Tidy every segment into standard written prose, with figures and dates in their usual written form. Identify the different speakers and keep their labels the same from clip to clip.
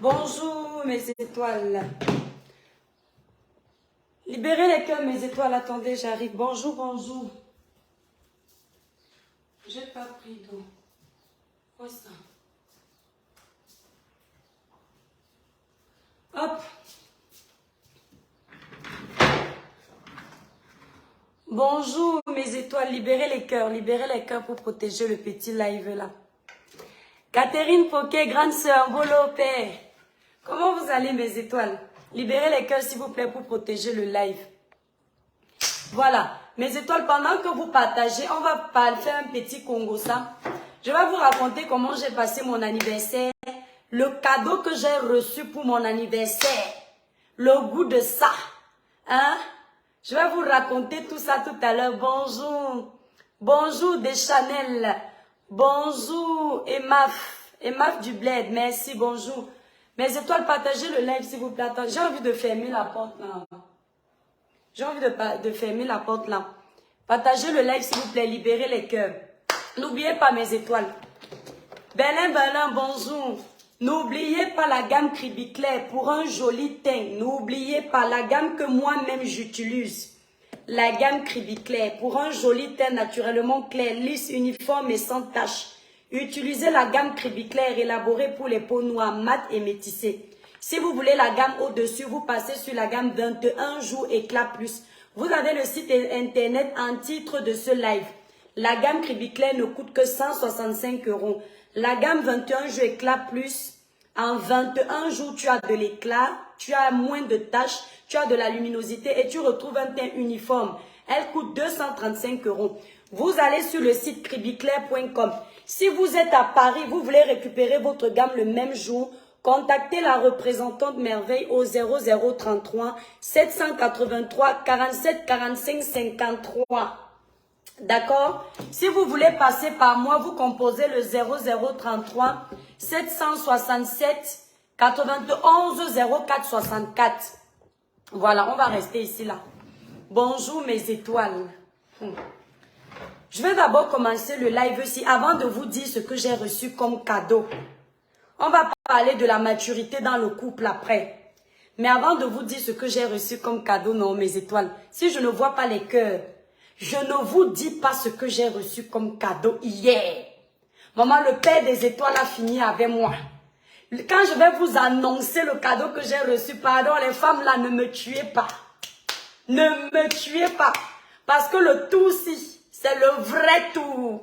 Speaker 1: Bonjour mes étoiles. Libérez les cœurs mes étoiles. Attendez, j'arrive. Bonjour, bonjour. J'ai pas pris d'eau. Quoi ça? Hop. Bonjour mes étoiles. Libérez les cœurs pour protéger le petit live là. Catherine Poquet, grande sœur, Bolo Père. Comment vous allez mes étoiles? Libérez les cœurs s'il vous plaît pour protéger le live. Voilà, mes étoiles, pendant que vous partagez, on va faire un petit Congo ça. Je vais vous raconter comment j'ai passé mon anniversaire, le cadeau que j'ai reçu pour mon anniversaire, le goût de ça. Hein? Je vais vous raconter tout ça tout à l'heure. Bonjour, bonjour Deschanel, bonjour Emaf du Bled, merci, bonjour. Mes étoiles, partagez le live s'il vous plaît. J'ai envie de fermer la porte là. J'ai envie de fermer la porte là. Partagez le live s'il vous plaît, libérez les cœurs. N'oubliez pas mes étoiles. Belin, bonjour. N'oubliez pas la gamme Cribiclair pour un joli teint. N'oubliez pas la gamme que moi-même j'utilise. La gamme Cribiclair pour un joli teint naturellement clair, lisse, uniforme et sans tache. Utilisez la gamme Cribiclair élaborée pour les peaux noires, mat et métissées. Si vous voulez la gamme au-dessus, vous passez sur la gamme 21 jours éclat plus. Vous avez le site internet en titre de ce live. La gamme Cribiclair ne coûte que 165 €. La gamme 21 jours éclat plus, en 21 jours, tu as de l'éclat, tu as moins de taches, tu as de la luminosité et tu retrouves un teint uniforme. Elle coûte 235 €. Vous allez sur le site cribiclair.com. Si vous êtes à Paris, vous voulez récupérer votre gamme le même jour, contactez la représentante Merveille au 0033 783 47 45 53. D'accord? Si vous voulez passer par moi, vous composez le 0033 767 91 04 64. Voilà, on va rester ici là. Bonjour mes étoiles. Je vais d'abord commencer le live ici avant de vous dire ce que j'ai reçu comme cadeau. On va parler de la maturité dans le couple après. Mais avant de vous dire ce que j'ai reçu comme cadeau, non, mes étoiles, si je ne vois pas les cœurs, je ne vous dis pas ce que j'ai reçu comme cadeau hier. Maman, le Père des étoiles a fini avec moi. Quand je vais vous annoncer le cadeau que j'ai reçu, pardon, les femmes là, ne me tuez pas. Ne me tuez pas. Parce que le tout-ci, c'est le vrai tout.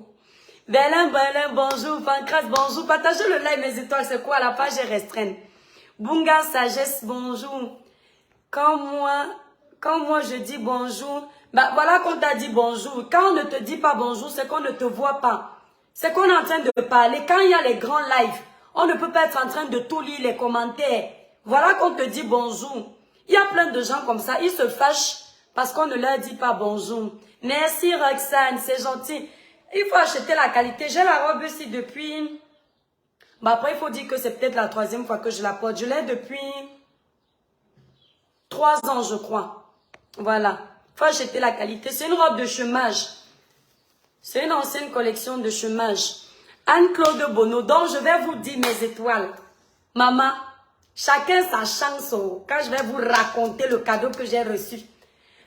Speaker 1: Belin, bonjour. Pancras, bonjour. Partagez le live, mes étoiles. C'est quoi? La page est restreinte. Bunga, sagesse, bonjour. Quand moi je dis bonjour, bah voilà qu'on t'a dit bonjour. Quand on ne te dit pas bonjour, c'est qu'on ne te voit pas. C'est qu'on est en train de parler. Quand il y a les grands lives, on ne peut pas être en train de tout lire les commentaires. Voilà qu'on te dit bonjour. Il y a plein de gens comme ça. Ils se fâchent parce qu'on ne leur dit pas bonjour. Merci Roxane, c'est gentil. Il faut acheter la qualité. J'ai la robe ici depuis... Bah après, il faut dire que c'est peut-être la 3e fois que je la porte. Je l'ai depuis 3 ans, je crois. Voilà. Il faut acheter la qualité. C'est une robe de chômage. C'est une ancienne collection de chômage. Anne-Claude Bonneau. Donc, je vais vous dire mes étoiles. Maman, chacun sa chance. Quand je vais vous raconter le cadeau que j'ai reçu.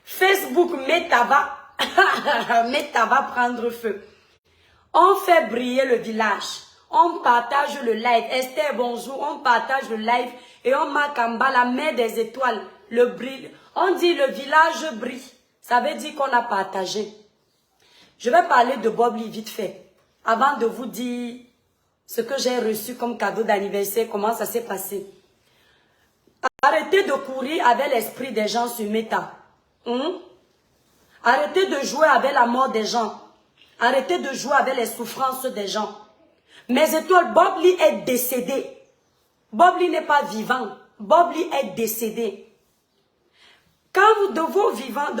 Speaker 1: Facebook, Meta va prendre feu. On fait briller le village. On partage le live. Esther, bonjour. On partage le live et on marque en bas la mer des étoiles. Le brille. On dit le village brille. Ça veut dire qu'on a partagé. Je vais parler de Bob Lee vite fait. Avant de vous dire ce que j'ai reçu comme cadeau d'anniversaire, comment ça s'est passé. Arrêtez de courir avec l'esprit des gens sur Meta. Arrêtez de jouer avec la mort des gens. Arrêtez de jouer avec les souffrances des gens. Mes étoiles, Bob Lee est décédé. Bob Lee n'est pas vivant. Bob Lee est décédé. Quand vous, de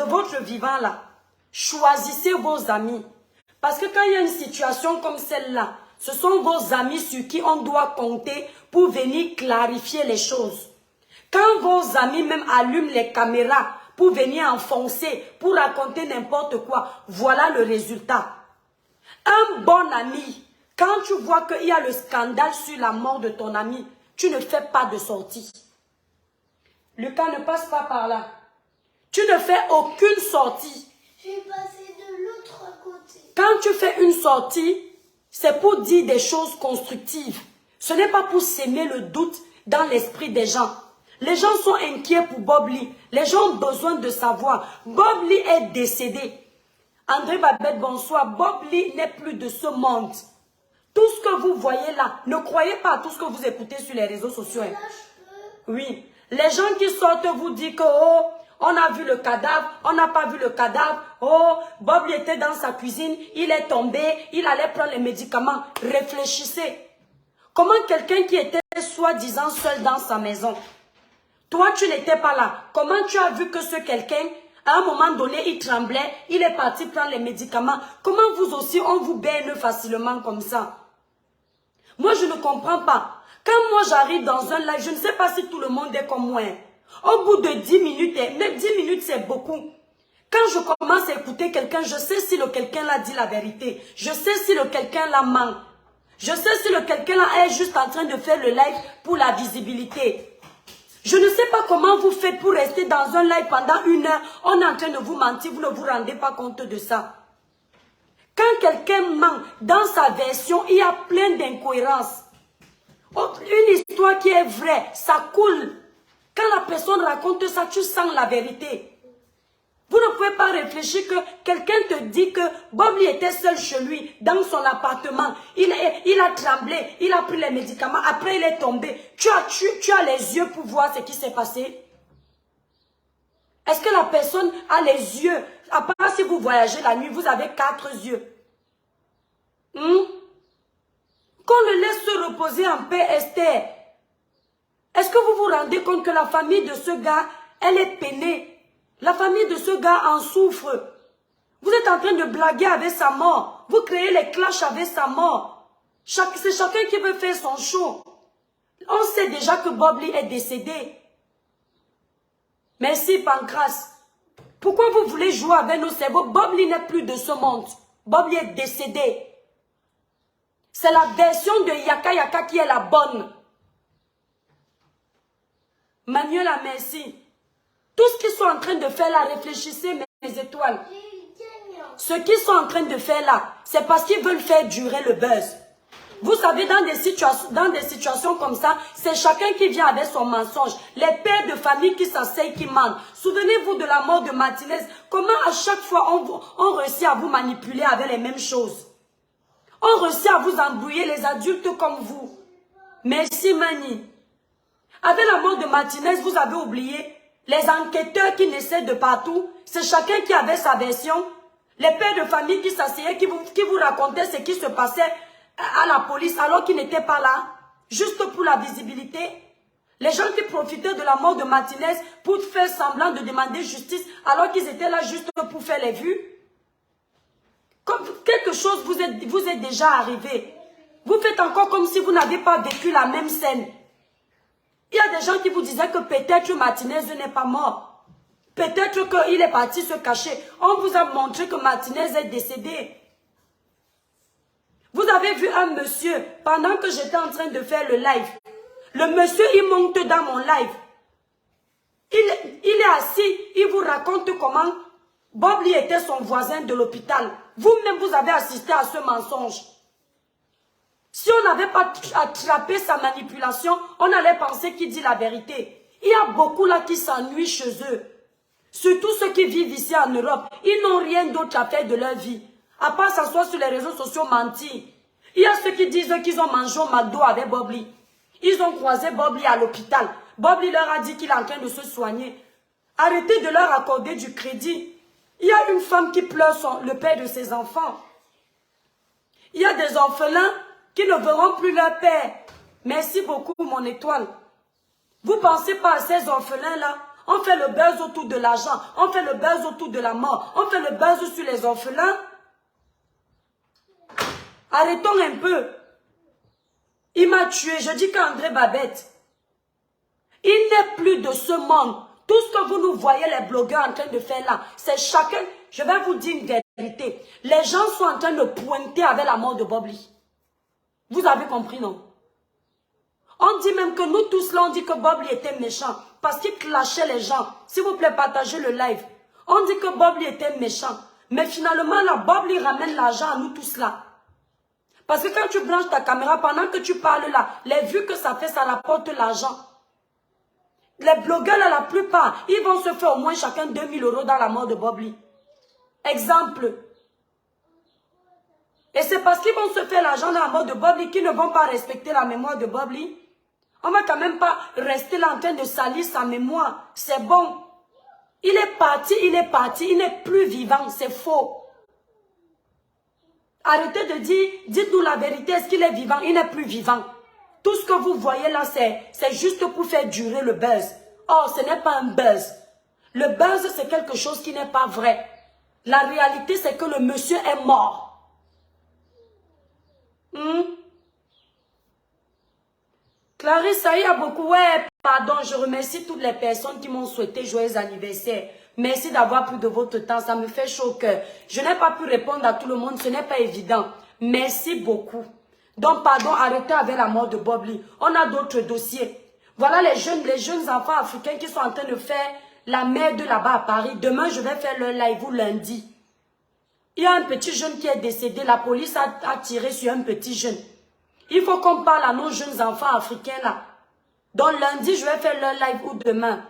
Speaker 1: votre vivant là, choisissez vos amis. Parce que quand il y a une situation comme celle-là, ce sont vos amis sur qui on doit compter pour venir clarifier les choses. Quand vos amis même allument les caméras pour venir enfoncer, pour raconter n'importe quoi, voilà le résultat. Un bon ami, quand tu vois qu'il y a le scandale sur la mort de ton ami, tu ne fais pas de sortie. Lucas, ne passe pas par là. Tu ne fais aucune sortie.
Speaker 2: Je vais passer de l'autre côté.
Speaker 1: Quand tu fais une sortie, c'est pour dire des choses constructives. Ce n'est pas pour s'aimer le doute dans l'esprit des gens. Les gens sont inquiets pour Bob Lee. Les gens ont besoin de savoir. Bob Lee est décédé. André Babette, bonsoir. Bob Lee n'est plus de ce monde. Tout ce que vous voyez là, ne croyez pas à tout ce que vous écoutez sur les réseaux sociaux.
Speaker 2: Là, je peux.
Speaker 1: Oui. Les gens qui sortent vous disent que, oh, on a vu le cadavre, on n'a pas vu le cadavre. Oh, Bob Lee était dans sa cuisine, il est tombé, il allait prendre les médicaments. Réfléchissez. Comment quelqu'un qui était soi-disant seul dans sa maison, toi tu n'étais pas là, comment tu as vu que ce quelqu'un, à un moment donné, il tremblait, il est parti prendre les médicaments. Comment vous aussi, on vous baigne facilement comme ça? Moi, je ne comprends pas. Quand moi j'arrive dans un live, je ne sais pas si tout le monde est comme moi. Au bout de 10 minutes, mais 10 minutes c'est beaucoup. Quand je commence à écouter quelqu'un, je sais si le quelqu'un là dit la vérité. Je sais si le quelqu'un là ment. Je sais si le quelqu'un là est juste en train de faire le live pour la visibilité. Je ne sais pas comment vous faites pour rester dans un live pendant 1 heure. On est en train de vous mentir, vous ne vous rendez pas compte de ça. Quand quelqu'un ment dans sa version, il y a plein d'incohérences. Une histoire qui est vraie, ça coule. Quand la personne raconte ça, tu sens la vérité. Vous ne pouvez pas réfléchir que quelqu'un te dit que Bob Lee était seul chez lui, dans son appartement. Il a tremblé, il a pris les médicaments, après il est tombé. Tu as les yeux pour voir ce qui s'est passé. Est-ce que la personne a les yeux? À part si vous voyagez la nuit, vous avez 4 yeux. Qu'on le laisse se reposer en paix, Esther. Est-ce que vous vous rendez compte que la famille de ce gars, elle est peinée? La famille de ce gars en souffre. Vous êtes en train de blaguer avec sa mort. Vous créez les clashs avec sa mort. C'est chacun qui veut faire son show. On sait déjà que Bob Lee est décédé. Merci Pancras. Pourquoi vous voulez jouer avec nos cerveaux? Bob Lee n'est plus de ce monde. Bob Lee est décédé. C'est la version de Yaka Yaka qui est la bonne. Manuela, merci. Tout ce qu'ils sont en train de faire là, réfléchissez mes étoiles. Ce qu'ils sont en train de faire là, c'est parce qu'ils veulent faire durer le buzz. Vous savez, dans des situations comme ça, c'est chacun qui vient avec son mensonge. Les pères de famille qui s'asseyent, qui mentent. Souvenez-vous de la mort de Martinez. Comment à chaque fois on réussit à vous manipuler avec les mêmes choses. On réussit à vous embrouiller, les adultes comme vous. Merci Mani. Avec la mort de Martinez, vous avez oublié les enquêteurs qui naissaient de partout. C'est chacun qui avait sa version. Les pères de famille qui s'asseyaient, qui vous racontaient ce qui se passait à la police alors qu'ils n'étaient pas là. Juste pour la visibilité. Les gens qui profitaient de la mort de Martinez pour faire semblant de demander justice alors qu'ils étaient là juste pour faire les vues. Comme quelque chose vous est déjà arrivé. Vous faites encore comme si vous n'avez pas vécu la même scène. Il y a des gens qui vous disaient que peut-être Martinez n'est pas mort. Peut-être qu'il est parti se cacher. On vous a montré que Martinez est décédé. Vous avez vu un monsieur, pendant que j'étais en train de faire le live. Le monsieur, il monte dans mon live. Il est assis, il vous raconte comment Bob Lee était son voisin de l'hôpital. Vous-même, vous avez assisté à ce mensonge. Si on n'avait pas attrapé sa manipulation, on allait penser qu'il dit la vérité. Il y a beaucoup là qui s'ennuient chez eux. Surtout ceux qui vivent ici en Europe. Ils n'ont rien d'autre à faire de leur vie. À part s'asseoir sur les réseaux sociaux mentir. Il y a ceux qui disent qu'ils ont mangé au McDo avec Bob Lee. Ils ont croisé Bob Lee à l'hôpital. Bob Lee leur a dit qu'il est en train de se soigner. Arrêtez de leur accorder du crédit. Il y a une femme qui pleure le père de ses enfants. Il y a des orphelins qui ne verront plus leur père. Merci beaucoup, mon étoile. Vous pensez pas à ces orphelins-là? On fait le buzz autour de l'argent. On fait le buzz autour de la mort. On fait le buzz sur les orphelins. Arrêtons un peu. Il m'a tué. Je dis qu'André Babette, il n'est plus de ce monde. Tout ce que vous nous voyez, les blogueurs en train de faire là, c'est chacun. Je vais vous dire une vérité. Les gens sont en train de pointer avec la mort de Bob Lee. Vous avez compris, non? On dit même que nous tous là, on dit que Bobli était méchant parce qu'il clashait les gens. S'il vous plaît, partagez le live. On dit que Bobli était méchant. Mais finalement, là, Bobli ramène l'argent à nous tous là. Parce que quand tu branches ta caméra, pendant que tu parles là, les vues que ça fait, ça rapporte l'argent. Les blogueurs là, la plupart, ils vont se faire au moins chacun 2000 € dans la mort de Bobli. Exemple. Et c'est parce qu'ils vont se faire l'argent dans la mort de Bobli qu'ils ne vont pas respecter la mémoire de Bobli. On ne va quand même pas rester là en train de salir sa mémoire. C'est bon. Il est parti, il n'est plus vivant, c'est faux. Arrêtez de dire, dites-nous la vérité, est-ce qu'il est vivant? Il n'est plus vivant. Tout ce que vous voyez là, c'est juste pour faire durer le buzz. Oh, ce n'est pas un buzz. Le buzz, c'est quelque chose qui n'est pas vrai. La réalité, c'est que le monsieur est mort. Clarisse, il y a beaucoup. Ouais, pardon, je remercie toutes les personnes qui m'ont souhaité joyeux anniversaire. Merci d'avoir pris de votre temps, ça me fait chaud au cœur. Je n'ai pas pu répondre à tout le monde, ce n'est pas évident. Merci beaucoup. Donc, pardon, arrêtez avec la mort de Bobli. On a d'autres dossiers. Voilà les jeunes enfants africains qui sont en train de faire la merde là-bas à Paris. Demain, je vais faire le live ou lundi. Il y a un petit jeune qui est décédé. La police a tiré sur un petit jeune. Il faut qu'on parle à nos jeunes enfants africains là. Donc lundi, je vais faire le live ou demain.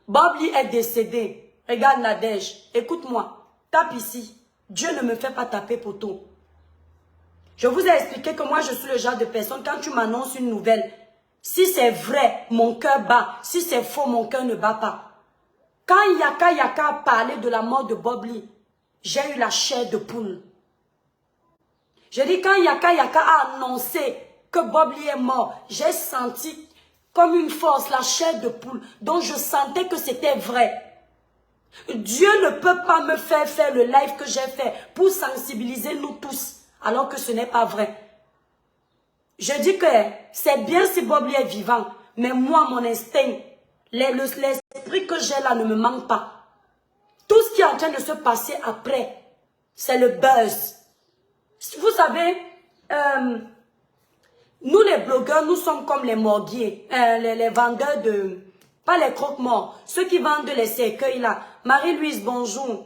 Speaker 1: Bobli est décédé. Regarde Nadège. Écoute-moi. Tape ici. Dieu ne me fait pas taper poteau. Je vous ai expliqué que moi, je suis le genre de personne, quand tu m'annonces une nouvelle, si c'est vrai, mon cœur bat. Si c'est faux, mon cœur ne bat pas. Quand Yaka a parlé de la mort de Bobli, j'ai eu la chair de poule. Je dis, quand Yaka a annoncé que Bobli est mort, j'ai senti comme une force, la chair de poule, dont je sentais que c'était vrai. Dieu ne peut pas me faire le live que j'ai fait pour sensibiliser nous tous, alors que ce n'est pas vrai. Je dis que c'est bien si Bobli est vivant, mais moi, mon instinct, l'esprit que j'ai là ne me manque pas. Tout ce qui est en train de se passer après, c'est le buzz. Vous savez, nous les blogueurs, nous sommes comme les morguiers, les vendeurs de, pas les croque-morts, ceux qui vendent les cercueils là. Marie-Louise, bonjour.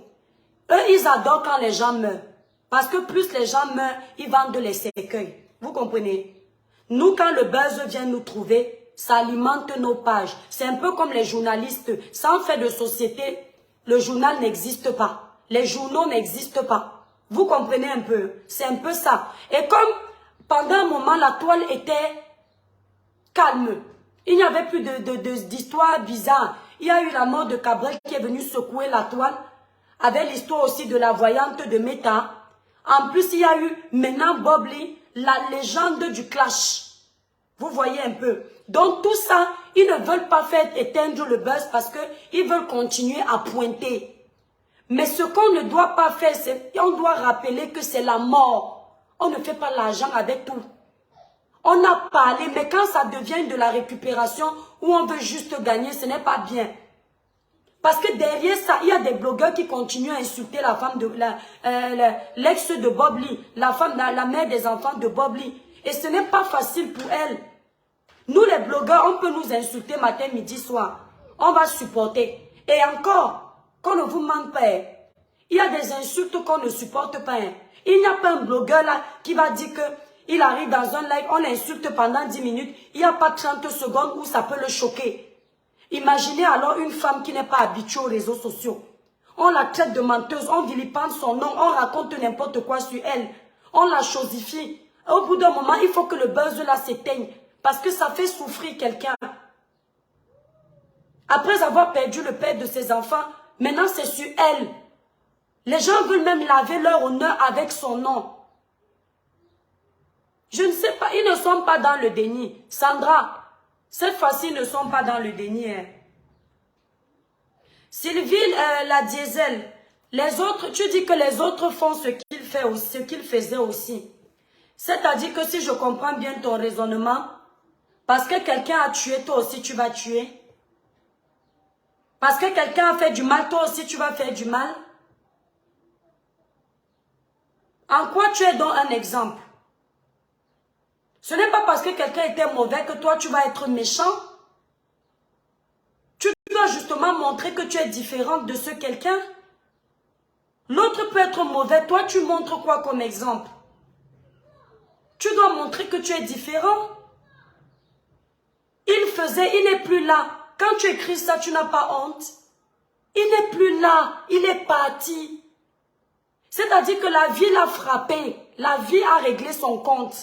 Speaker 1: Eux, ils adorent quand les gens meurent. Parce que plus les gens meurent, ils vendent les cercueils. Vous comprenez? Nous, quand le buzz vient nous trouver, ça alimente nos pages. C'est un peu comme les journalistes. Sans fait de société, le journal n'existe pas. Les journaux n'existent pas. Vous comprenez un peu? C'est un peu ça. Et comme pendant un moment, la toile était calme. Il n'y avait plus d'histoire bizarre. Il y a eu la mort de Cabrel qui est venu secouer la toile. Avec l'histoire aussi de la voyante de Meta. En plus, il y a eu maintenant Bobli, la légende du clash. Vous voyez un peu. Donc tout ça, ils ne veulent pas faire éteindre le buzz parce qu'ils veulent continuer à pointer. Mais ce qu'on ne doit pas faire, c'est on doit rappeler que c'est la mort. On ne fait pas l'argent avec tout. On a parlé, mais quand ça devient de la récupération où on veut juste gagner, ce n'est pas bien. Parce que derrière ça, il y a des blogueurs qui continuent à insulter la femme de l'ex de Bobli, la mère des enfants de Bobli. Et ce n'est pas facile pour elle. Nous les blogueurs, on peut nous insulter matin, midi, soir. On va supporter. Et encore, qu'on ne vous manque pas. Il y a des insultes qu'on ne supporte pas. Il n'y a pas un blogueur là qui va dire que il arrive dans un live, on l'insulte pendant 10 minutes. Il n'y a pas 30 secondes où ça peut le choquer. Imaginez alors une femme qui n'est pas habituée aux réseaux sociaux. On la traite de menteuse, on vilipende son nom, on raconte n'importe quoi sur elle. On la chosifie. Au bout d'un moment, il faut que le buzz là s'éteigne. Parce que ça fait souffrir quelqu'un. Après avoir perdu le père de ses enfants, maintenant c'est sur elle. Les gens veulent même laver leur honneur avec son nom. Je ne sais pas, ils ne sont pas dans le déni. Sandra, cette fois-ci, ils ne sont pas dans le déni. Sylvie, la diesel, les autres, tu dis que les autres font ce qu'ils faisaient aussi. C'est-à-dire que si je comprends bien ton raisonnement, parce que quelqu'un a tué, toi aussi tu vas tuer. Parce que quelqu'un a fait du mal, toi aussi tu vas faire du mal. En quoi tu es donc un exemple? Ce n'est pas parce que quelqu'un était mauvais que toi, tu vas être méchant. Tu dois justement montrer que tu es différente de ce quelqu'un. L'autre peut être mauvais. Toi, tu montres quoi comme exemple? Tu dois montrer que tu es différent. Il faisait, il n'est plus là. Quand tu écris ça, tu n'as pas honte. Il n'est plus là. Il est parti. C'est-à-dire que la vie l'a frappé. La vie a réglé son compte.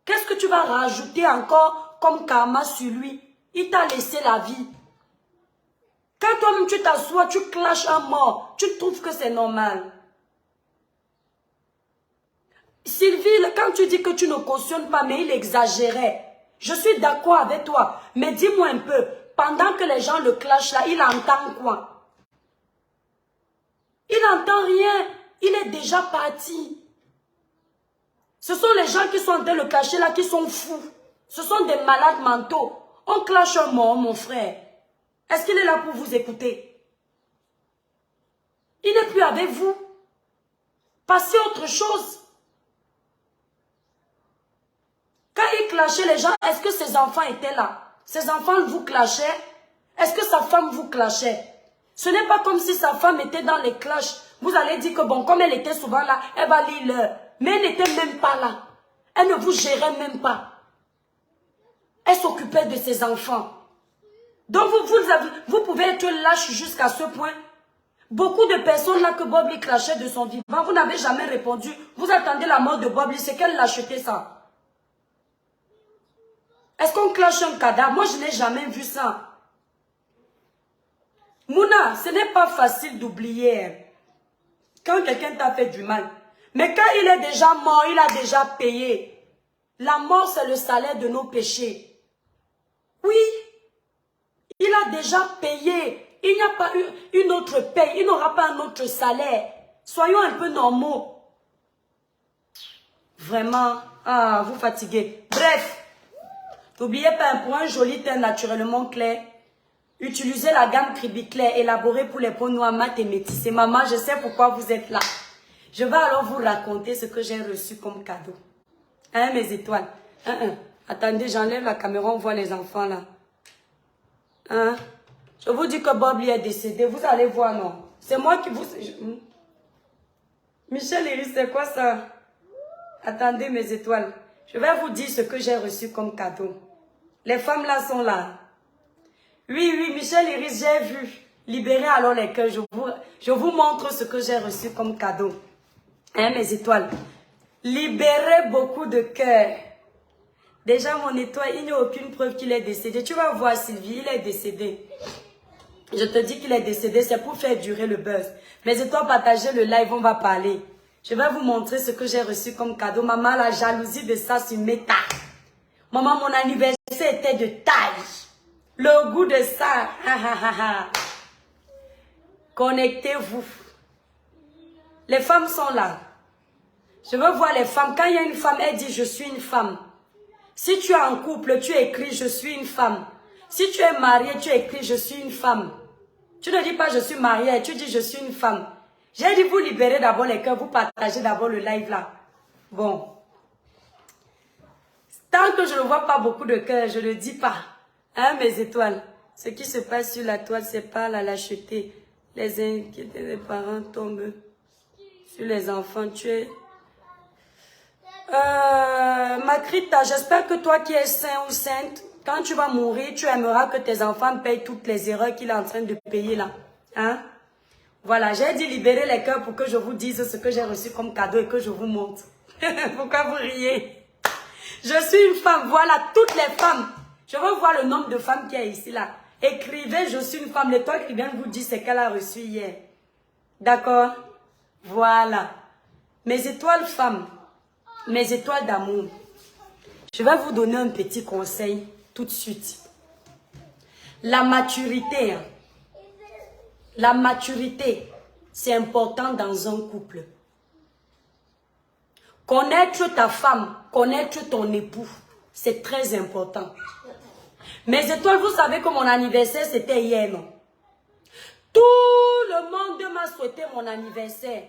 Speaker 1: Qu'est-ce que tu vas rajouter encore comme karma sur lui? Il t'a laissé la vie. Quand toi-même tu t'assois, tu clashes un mort, tu trouves que c'est normal. Sylvie, quand tu dis que tu ne cautionnes pas, mais il exagérait. Je suis d'accord avec toi, mais dis-moi un peu, pendant que les gens le clashent là, il entend quoi? Il n'entend rien, il est déjà parti. Ce sont les gens qui sont en train de le clasher là, qui sont fous. Ce sont des malades mentaux. On clash un mort, mon frère. Est-ce qu'il est là pour vous écouter? Il n'est plus avec vous. Passez autre chose. Quand il clashait les gens, est-ce que ses enfants étaient là? Ses enfants vous clashaient? Est-ce que sa femme vous clashait? Ce n'est pas comme si sa femme était dans les clashs. Vous allez dire que bon, comme elle était souvent là, elle va lire l'heure. Mais elle n'était même pas là. Elle ne vous gérait même pas. Elle s'occupait de ses enfants. Donc vous pouvez être lâche jusqu'à ce point. Beaucoup de personnes là que Bob Lee clashait de son vivant, vous n'avez jamais répondu. Vous attendez la mort de Bob Lee, c'est qu'elle l'achetait ça. Est-ce qu'on clash un cadavre? Moi je n'ai jamais vu ça. Mouna, ce n'est pas facile d'oublier quand quelqu'un t'a fait du mal. Mais quand il est déjà mort, il a déjà payé. La mort c'est le salaire de nos péchés. Oui. Il a déjà payé. Il n'y a pas eu une autre paye. Il n'aura pas un autre salaire. Soyons un peu normaux. Vraiment. Ah, vous fatiguez. Bref. N'oubliez pas, pour un joli teint naturellement clair, utilisez la gamme Kribi Clair élaborée pour les peaux noires, mat et métissées. Maman, je sais pourquoi vous êtes là. Je vais alors vous raconter ce que j'ai reçu comme cadeau. Hein, mes étoiles? Attendez, j'enlève la caméra, on voit les enfants là. Hein? Je vous dis que Bob Lee est décédé. Vous allez voir, non? C'est moi qui vous... Michel Iris, c'est quoi ça? Attendez, mes étoiles. Je vais vous dire ce que j'ai reçu comme cadeau. Les femmes là sont là. Oui, Michel Iris, j'ai vu. Libérez alors les cœurs. Je vous montre ce que j'ai reçu comme cadeau. Hein, mes étoiles? Libérez beaucoup de cœurs. Déjà, mon étoile, il n'y a aucune preuve qu'il est décédé. Tu vas voir, Sylvie, il est décédé. Je te dis qu'il est décédé, c'est pour faire durer le buzz. Mais étoiles, partagez le live, on va parler. Je vais vous montrer ce que j'ai reçu comme cadeau. Maman, la jalousie de ça sur Meta. Maman, mon anniversaire était de taille. Le goût de ça. Connectez-vous. Les femmes sont là. Je veux voir les femmes. Quand il y a une femme, elle dit « Je suis une femme ». Si tu es en couple, tu écris « Je suis une femme ». Si tu es marié, tu écris « Je suis une femme ». Tu ne dis pas « Je suis mariée », tu dis « Je suis une femme ». J'ai dit vous libérez d'abord les cœurs, vous partagez d'abord le live là. Bon. Tant que je ne vois pas beaucoup de cœurs, je ne le dis pas. Hein, mes étoiles? Ce qui se passe sur la toile, c'est pas la lâcheté. Les inquiétudes des parents tombent sur les enfants. Tu es... Makrita, j'espère que toi qui es saint ou sainte, quand tu vas mourir, tu aimeras que tes enfants payent toutes les erreurs qu'il est en train de payer là. Hein? Voilà, j'ai dit libérer les cœurs pour que je vous dise ce que j'ai reçu comme cadeau et que je vous montre. Pourquoi vous riez? Je suis une femme, voilà, toutes les femmes. Je veux voir le nombre de femmes qui est ici là. Écrivez, je suis une femme. L'étoile qui vient de vous dire ce qu'elle a reçu hier. D'accord? Voilà. Mes étoiles femmes. Mes étoiles d'amour. Je vais vous donner un petit conseil tout de suite. La maturité. Hein. La maturité, c'est important dans un couple. Connaître ta femme, connaître ton époux, c'est très important. Mes étoiles, vous savez que mon anniversaire, c'était hier, non? Tout le monde m'a souhaité mon anniversaire.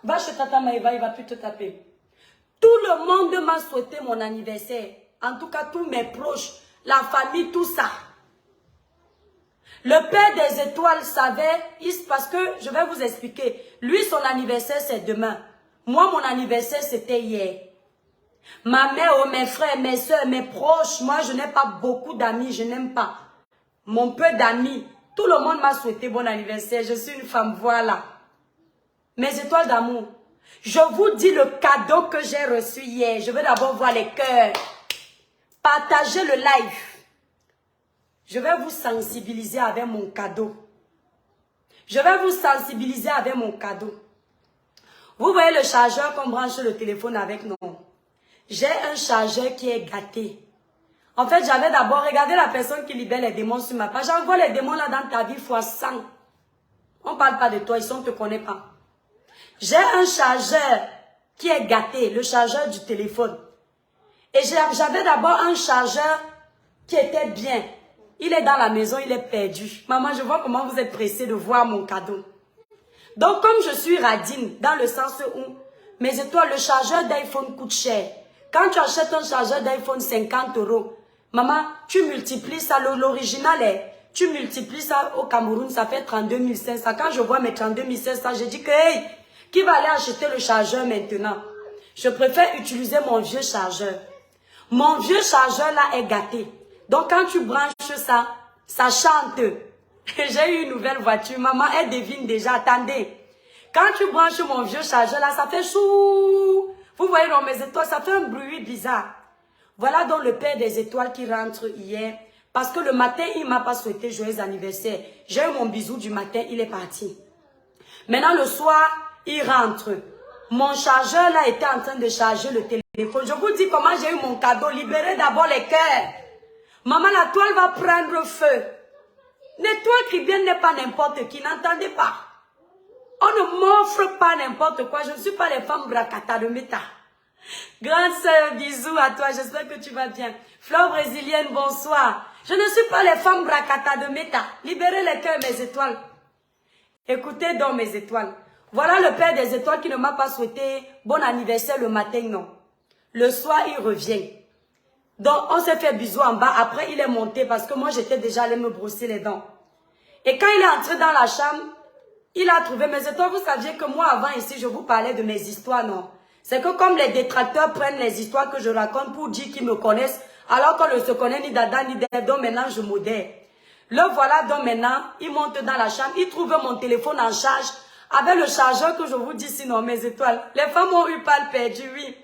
Speaker 1: Va chez Tata Maïva, il ne va plus te taper. Tout le monde m'a souhaité mon anniversaire. En tout cas, tous mes proches, la famille, tout ça. Le Père des étoiles savait, parce que, je vais vous expliquer, lui, son anniversaire, c'est demain. Moi, mon anniversaire, c'était hier. Ma mère, mes frères, mes soeurs, mes proches, moi, je n'ai pas beaucoup d'amis, je n'aime pas. Mon peu d'amis, tout le monde m'a souhaité bon anniversaire. Je suis une femme, voilà. Mes étoiles d'amour. Je vous dis le cadeau que j'ai reçu hier. Je vais d'abord voir les cœurs. Partagez le live. Je vais vous sensibiliser avec mon cadeau. Je vais vous sensibiliser avec mon cadeau. Vous voyez le chargeur qu'on branche le téléphone avec, non? J'ai un chargeur qui est gâté. En fait, j'avais d'abord regardé la personne qui libère les démons sur ma page. J'envoie les démons là dans ta vie fois 100. On ne parle pas de toi, ici on ne te connaît pas. J'ai un chargeur qui est gâté, le chargeur du téléphone. Et j'avais d'abord un chargeur qui était bien. Il est dans la maison, il est perdu. Maman, je vois comment vous êtes pressée de voir mon cadeau. Donc, comme je suis radine, dans le sens où, mes étoiles, le chargeur d'iPhone coûte cher. Quand tu achètes un chargeur d'iPhone 50 €, maman, tu multiplies ça, l'original est, tu multiplies ça au Cameroun, ça fait 32 500. Quand je vois mes 32 500, je dis que, hey, qui va aller acheter le chargeur maintenant? Je préfère utiliser mon vieux chargeur. Mon vieux chargeur là est gâté. Donc quand tu branches ça, ça chante. J'ai eu une nouvelle voiture, maman, elle devine déjà, attendez. Quand tu branches mon vieux chargeur là, ça fait chou. Vous voyez dans mes étoiles, ça fait un bruit bizarre. Voilà donc le Père des étoiles qui rentre hier. Parce que le matin, il ne m'a pas souhaité joyeux anniversaire. J'ai eu mon bisou du matin, il est parti. Maintenant, le soir, il rentre. Mon chargeur là était en train de charger le téléphone. Je vous dis comment j'ai eu mon cadeau. Libérez d'abord les cœurs. Maman, la toile va prendre feu. L'étoile qui vient n'est pas n'importe qui, n'entendez pas. On ne m'offre pas n'importe quoi. Je ne suis pas les femmes bracata de méta. Grande sœur, bisous à toi. J'espère que tu vas bien. Fleur brésilienne, bonsoir. Je ne suis pas les femmes bracata de méta. Libérez les cœurs, mes étoiles. Écoutez donc mes étoiles. Voilà le Père des étoiles qui ne m'a pas souhaité bon anniversaire le matin, non. Le soir, il revient. Donc, on s'est fait bisous en bas. Après, il est monté parce que moi, j'étais déjà allée me brosser les dents. Et quand il est entré dans la chambre, il a trouvé mes étoiles. Vous saviez que moi, avant ici, je vous parlais de mes histoires, non? C'est que comme les détracteurs prennent les histoires que je raconte pour dire qu'ils me connaissent, alors qu'on ne se connaît ni d'Adam ni d'Ève, donc maintenant, je modère. Le voilà, donc maintenant, il monte dans la chambre, il trouve mon téléphone en charge, avec le chargeur que je vous dis sinon, mes étoiles. Les femmes ont eu pas le perdu, oui.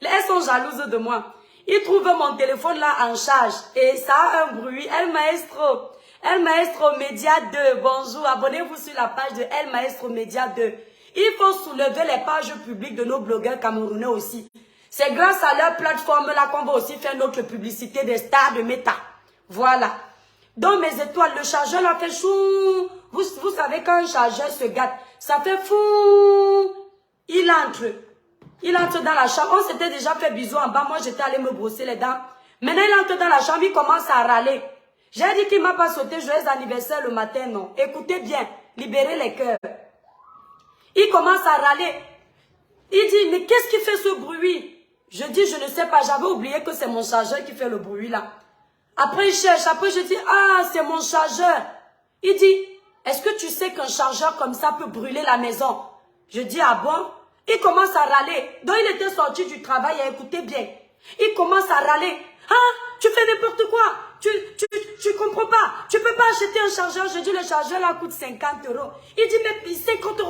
Speaker 1: Elles sont jalouses de moi. Il trouve mon téléphone là en charge et ça a un bruit. El Maestro Média 2. Bonjour, abonnez-vous sur la page de El Maestro Média 2. Il faut soulever les pages publiques de nos blogueurs camerounais aussi. C'est grâce à leur plateforme là qu'on va aussi faire notre publicité des stars de méta. Voilà. Donc mes étoiles, le chargeur là fait chou. Vous savez quand un chargeur se gâte, ça fait fou. Il entre dans la chambre. On s'était déjà fait bisous en bas. Moi, j'étais allée me brosser les dents. Maintenant, il entre dans la chambre. Il commence à râler. J'ai dit qu'il ne m'a pas souhaité joyeux anniversaire le matin, non. Écoutez bien. Libérez les cœurs. Il commence à râler. Il dit, mais qu'est-ce qui fait ce bruit? Je dis, je ne sais pas. J'avais oublié que c'est mon chargeur qui fait le bruit là. Après, il cherche. Après, je dis, ah, c'est mon chargeur. Il dit, est-ce que tu sais qu'un chargeur comme ça peut brûler la maison? Je dis, ah bon? Il commence à râler. Donc, il était sorti du travail, écoutez bien. Il commence à râler. Hein? Tu fais n'importe quoi. Tu comprends pas. Tu peux pas acheter un chargeur. Je dis, le chargeur là coûte 50 €. Il dit, mais 50 €,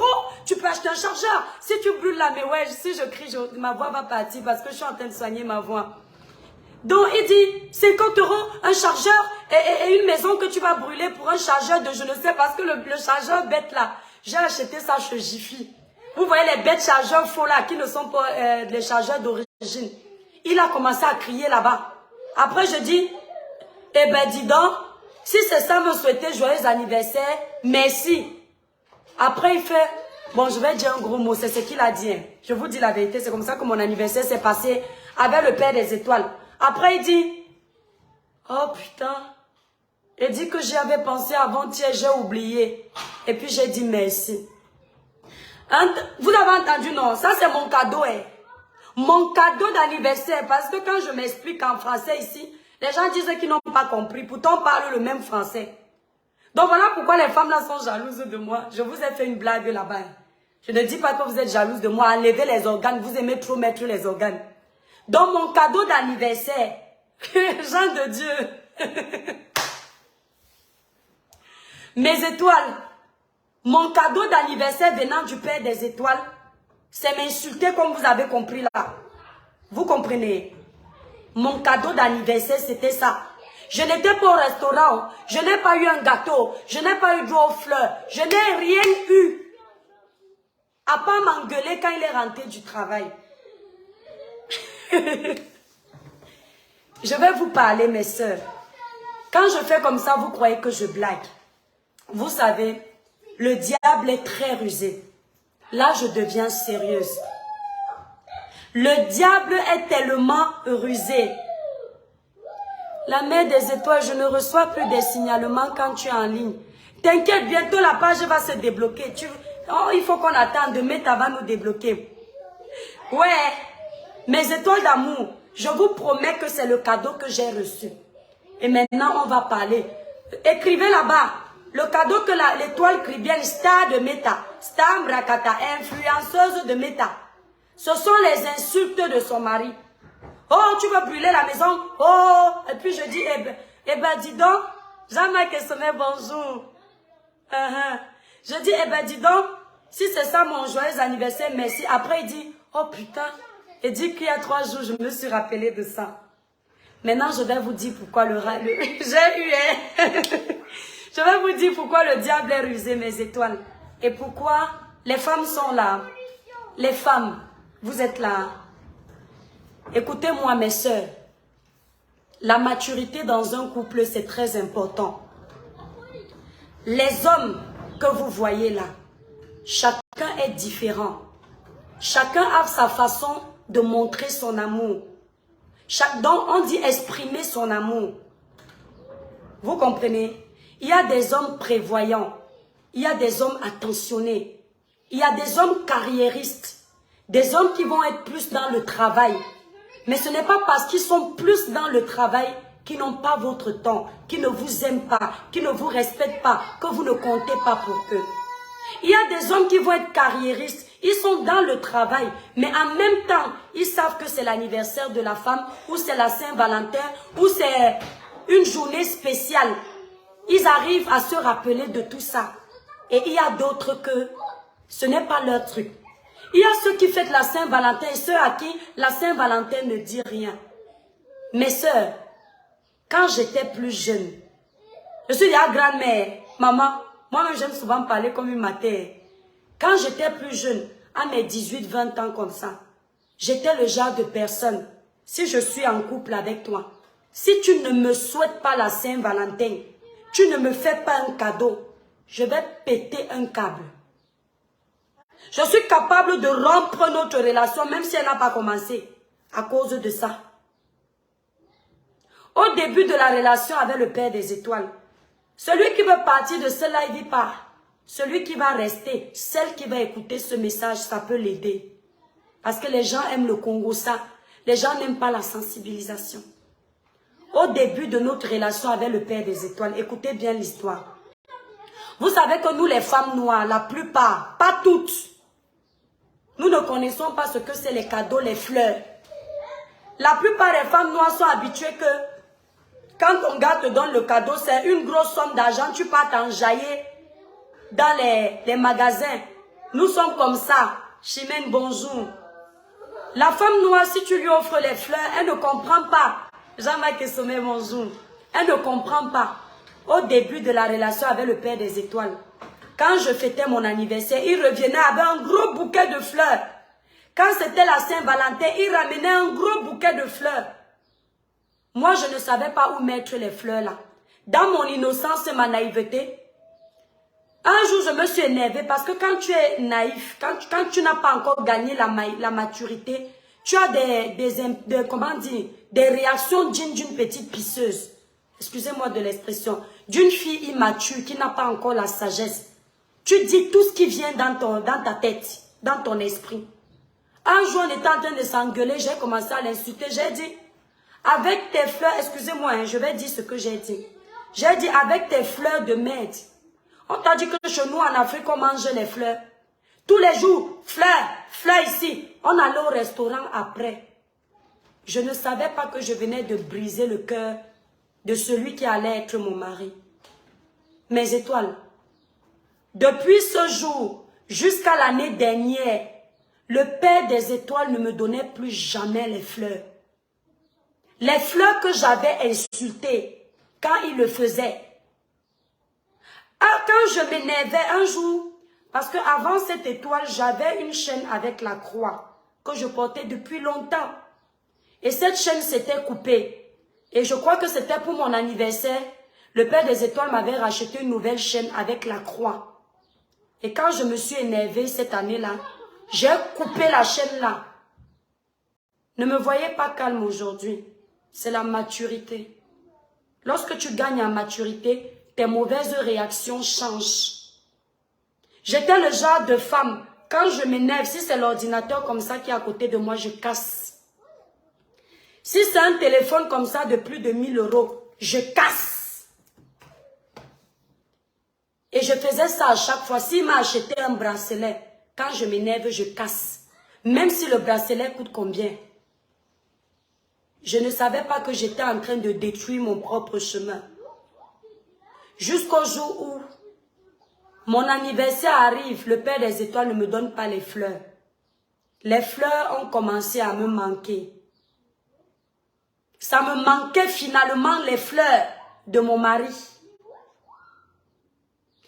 Speaker 1: tu peux acheter un chargeur. Si tu brûles là, mais ouais, si je crie, ma voix va partir parce que je suis en train de soigner ma voix. Donc, il dit, 50 €, un chargeur et une maison que tu vas brûler pour un chargeur de je ne sais parce que le chargeur bête là, j'ai acheté ça chez Jiffy. Vous voyez les bêtes chargeurs faux là, qui ne sont pas les chargeurs d'origine. Il a commencé à crier là-bas. Après, je dis, eh ben dis donc, si c'est ça me souhaiter joyeux anniversaire, merci. Après, il fait, bon, je vais dire un gros mot, c'est ce qu'il a dit. Hein. Je vous dis la vérité, c'est comme ça que mon anniversaire s'est passé avec le Père des étoiles. Après, il dit, oh putain, il dit que j'y avais pensé avant-hier, j'ai oublié. Et puis, j'ai dit merci. Vous avez entendu, non? Ça, c'est mon cadeau. Hein. Mon cadeau d'anniversaire, parce que quand je m'explique en français ici, les gens disent qu'ils n'ont pas compris. Pourtant, on parle le même français. Donc voilà pourquoi les femmes là sont jalouses de moi. Je vous ai fait une blague là-bas. Je ne dis pas que vous êtes jalouses de moi. Enlevez les organes. Vous aimez trop mettre les organes. Donc mon cadeau d'anniversaire, gens de Dieu, mes étoiles, mon cadeau d'anniversaire venant du Père des étoiles, c'est m'insulter comme vous avez compris là. Vous comprenez? Mon cadeau d'anniversaire, c'était ça. Je n'étais pas au restaurant, je n'ai pas eu un gâteau, je n'ai pas eu de aux fleurs, je n'ai rien eu. À part m'engueuler quand il est rentré du travail. Je vais vous parler, mes sœurs. Quand je fais comme ça, vous croyez que je blague. Vous savez, le diable est très rusé. Là, je deviens sérieuse. Le diable est tellement rusé. La mère des étoiles, je ne reçois plus des signalements quand tu es en ligne. T'inquiète, bientôt la page va se débloquer. Oh, il faut qu'on attende. Meta va nous débloquer. Ouais, mes étoiles d'amour, je vous promets que c'est le cadeau que j'ai reçu. Et maintenant, on va parler. Écrivez là-bas. Le cadeau que l'étoile chrétienne, star de Meta, star Mrakata, influenceuse de Meta. Ce sont les insultes de son mari. Oh, tu veux brûler la maison? Oh, et puis je dis, eh ben dis donc, Jean-Marc Sommet, bonjour. Je dis, eh ben dis donc, si c'est ça mon joyeux anniversaire, merci. Après, il dit, oh putain, il dit qu'il y a 3 jours, je me suis rappelé de ça. Maintenant, je vais vous dire pourquoi j'ai eu, Je vais vous dire pourquoi le diable est rusé, mes étoiles. Et pourquoi les femmes sont là. Les femmes, vous êtes là. Écoutez-moi, mes sœurs. La maturité dans un couple, c'est très important. Les hommes que vous voyez là, chacun est différent. Chacun a sa façon de montrer son amour. Donc, on dit exprimer son amour. Vous comprenez? Il y a des hommes prévoyants. Il y a des hommes attentionnés. Il y a des hommes carriéristes. Des hommes qui vont être plus dans le travail. Mais ce n'est pas parce qu'ils sont plus dans le travail qu'ils n'ont pas votre temps, qu'ils ne vous aiment pas, qu'ils ne vous respectent pas, que vous ne comptez pas pour eux. Il y a des hommes qui vont être carriéristes. Ils sont dans le travail, mais en même temps, ils savent que c'est l'anniversaire de la femme, ou c'est la Saint-Valentin, ou c'est une journée spéciale. Ils arrivent à se rappeler de tout ça. Et il y a d'autres que ce n'est pas leur truc. Il y a ceux qui fêtent la Saint-Valentin et ceux à qui la Saint-Valentin ne dit rien. Mes sœurs, quand j'étais plus jeune, je suis la grand-mère, maman, moi-même j'aime souvent parler comme une matière. Quand j'étais plus jeune, à mes 18-20 ans comme ça, j'étais le genre de personne, si je suis en couple avec toi, si tu ne me souhaites pas la Saint-Valentin, tu ne me fais pas un cadeau, je vais péter un câble. Je suis capable de rompre notre relation, même si elle n'a pas commencé, à cause de ça. Au début de la relation avec le Père des étoiles, celui qui veut partir de cela, il dit pas. Celui qui va rester, celle qui va écouter ce message, ça peut l'aider. Parce que les gens aiment le Congo, ça. Les gens n'aiment pas la sensibilisation. Au début de notre relation avec le Père des étoiles, écoutez bien l'histoire. Vous savez que nous, les femmes noires, la plupart, pas toutes, nous ne connaissons pas ce que c'est les cadeaux, les fleurs. La plupart des femmes noires sont habituées que quand ton gars te donne le cadeau, c'est une grosse somme d'argent, tu pars t'enjailler dans les magasins. Nous sommes comme ça. Chimène, bonjour. La femme noire, si tu lui offres les fleurs, elle ne comprend pas. Jean-Marc Sommet, bonjour. Elle ne comprend pas. Au début de la relation avec le Père des étoiles, quand je fêtais mon anniversaire, il revenait avec un gros bouquet de fleurs. Quand c'était la Saint-Valentin, il ramenait un gros bouquet de fleurs. Moi, je ne savais pas où mettre les fleurs là. Dans mon innocence et ma naïveté, un jour, je me suis énervée parce que quand tu es naïf, quand tu n'as pas encore gagné la maturité, tu as des réactions d'une petite pisseuse. Excusez-moi de l'expression. D'une fille immature qui n'a pas encore la sagesse. Tu dis tout ce qui vient dans ta tête, dans ton esprit. Un jour, on était en train de s'engueuler, j'ai commencé à l'insulter. J'ai dit, avec tes fleurs, excusez-moi, hein, je vais dire ce que j'ai dit. J'ai dit, avec tes fleurs de merde. On t'a dit que chez nous, en Afrique, on mange les fleurs. Tous les jours, fleurs, fleurs ici. On allait au restaurant après. Je ne savais pas que je venais de briser le cœur de celui qui allait être mon mari. Mes étoiles. Depuis ce jour, jusqu'à l'année dernière, le Père des étoiles ne me donnait plus jamais les fleurs. Les fleurs que j'avais insultées quand il le faisait. Ah, quand je m'énervais un jour, parce qu'avant cette étoile, j'avais une chaîne avec la croix que je portais depuis longtemps. Et cette chaîne s'était coupée. Et je crois que c'était pour mon anniversaire. Le Père des étoiles m'avait racheté une nouvelle chaîne avec la croix. Et quand je me suis énervée cette année-là, j'ai coupé la chaîne là. Ne me voyez pas calme aujourd'hui. C'est la maturité. Lorsque tu gagnes en maturité, tes mauvaises réactions changent. J'étais le genre de femme, quand je m'énerve, si c'est l'ordinateur comme ça qui est à côté de moi, je casse. Si c'est un téléphone comme ça de plus de 1000 €, je casse. Et je faisais ça à chaque fois. S'il m'a acheté un bracelet, quand je m'énerve, je casse. Même si le bracelet coûte combien. Je ne savais pas que j'étais en train de détruire mon propre chemin. Jusqu'au jour où mon anniversaire arrive, le Père des étoiles ne me donne pas les fleurs. Les fleurs ont commencé à me manquer. Ça me manquait finalement les fleurs de mon mari.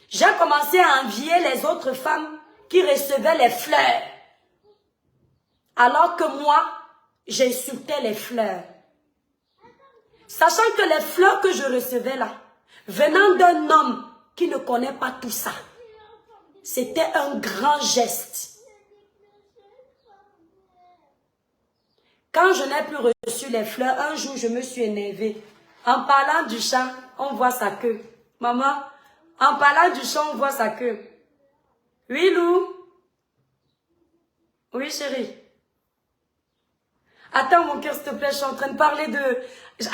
Speaker 1: J'ai commencé à envier les autres femmes qui recevaient les fleurs. Alors que moi, j'insultais les fleurs. Sachant que les fleurs que je recevais là, venant d'un homme qui ne connaît pas tout ça, c'était un grand geste. Quand je n'ai plus reçu les fleurs, un jour je me suis énervée. En parlant du chat, on voit sa queue. Maman, en parlant du chat, on voit sa queue. Oui, Lou? Oui, chérie. Attends, mon cœur, s'il te plaît, je suis en train de parler de...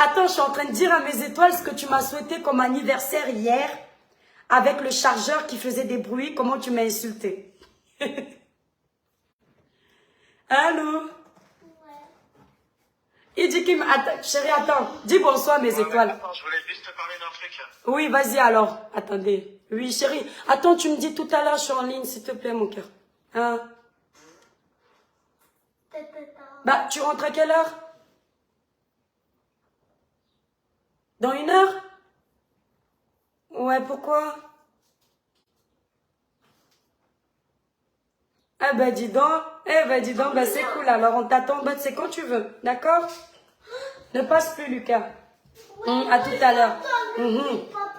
Speaker 1: Attends, je suis en train de dire à mes étoiles ce que tu m'as souhaité comme anniversaire hier, avec le chargeur qui faisait des bruits, comment tu m'as insulté. Allô? Il dit qu'il m'a... Chérie, attends, dis bonsoir mes étoiles.
Speaker 3: Attends, je voulais juste te parler d'un truc.
Speaker 1: Oui, vas-y alors. Attendez. Oui, chérie. Attends, tu me dis tout à l'heure, je suis en ligne, s'il te plaît, mon cœur. Hein? Bah, tu rentres à quelle heure? Dans 1 heure? Ouais, pourquoi? Eh ben, dis donc. Ben, c'est cool. Alors, on t'attend. Ben, c'est quand tu veux. D'accord? Ne passe plus, Lucas. À tout à l'heure.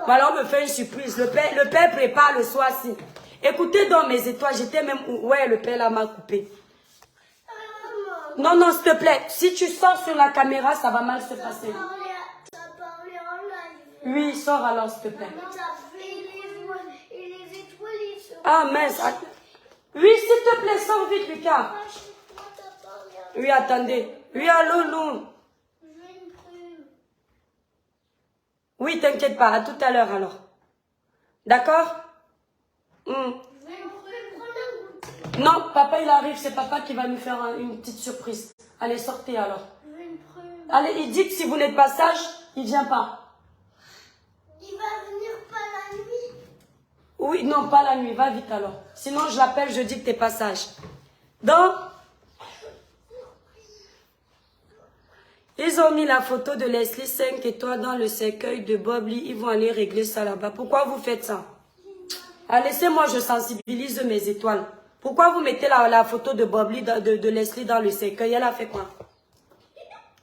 Speaker 1: Alors, on me fait une surprise. Le père prépare le soir-ci. Écoutez donc mes étoiles. J'étais même... Ouais, le père là m'a coupé. Non, non, s'il te plaît. Si tu sors sur la caméra, ça va mal se passer.
Speaker 2: Ça parlait en live.
Speaker 1: Oui, sors alors, s'il te plaît.
Speaker 2: Et les étoiles, ils se...
Speaker 1: Ah, mince. Oui, s'il te plaît, sors vite, Lucas. Oui, attendez. Oui, allô, Lou. Oui, t'inquiète pas. À tout à l'heure, alors. D'accord? Non, papa, il arrive. C'est papa qui va nous faire une petite surprise. Allez, sortez, alors. Allez, il dit que si vous n'êtes pas sage, il vient pas.
Speaker 2: Il va venir pas la nuit.
Speaker 1: Oui, non, pas la nuit. Va vite, alors. Sinon, je l'appelle, je dis que t'es pas sage. Donc, ils ont mis la photo de Leslie 5 et toi dans le cercueil de Bob Lee. Ils vont aller régler ça là-bas. Pourquoi vous faites ça? Ah, laissez-moi, je sensibilise mes étoiles. Pourquoi vous mettez la photo de Bob Lee, de Leslie dans le cercueil? Elle a fait quoi?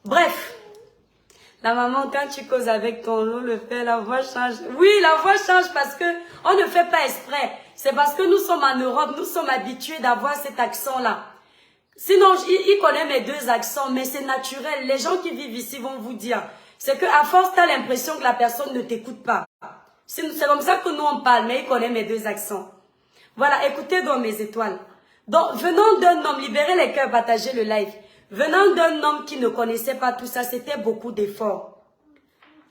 Speaker 1: Bref. La maman, quand tu causes avec ton lot, le fait, la voix change. Oui, la voix change parce que on ne fait pas exprès. C'est parce que nous sommes en Europe, nous sommes habitués d'avoir cet accent-là. Sinon, il connaît mes 2 accents, mais c'est naturel. Les gens qui vivent ici vont vous dire. C'est qu'à force, tu as l'impression que la personne ne t'écoute pas. C'est comme ça que nous on parle, mais il connaît mes 2 accents. Voilà, écoutez donc mes étoiles. Donc, venant d'un homme, libérez les cœurs, partagez le live. Venant d'un homme qui ne connaissait pas tout ça, c'était beaucoup d'efforts.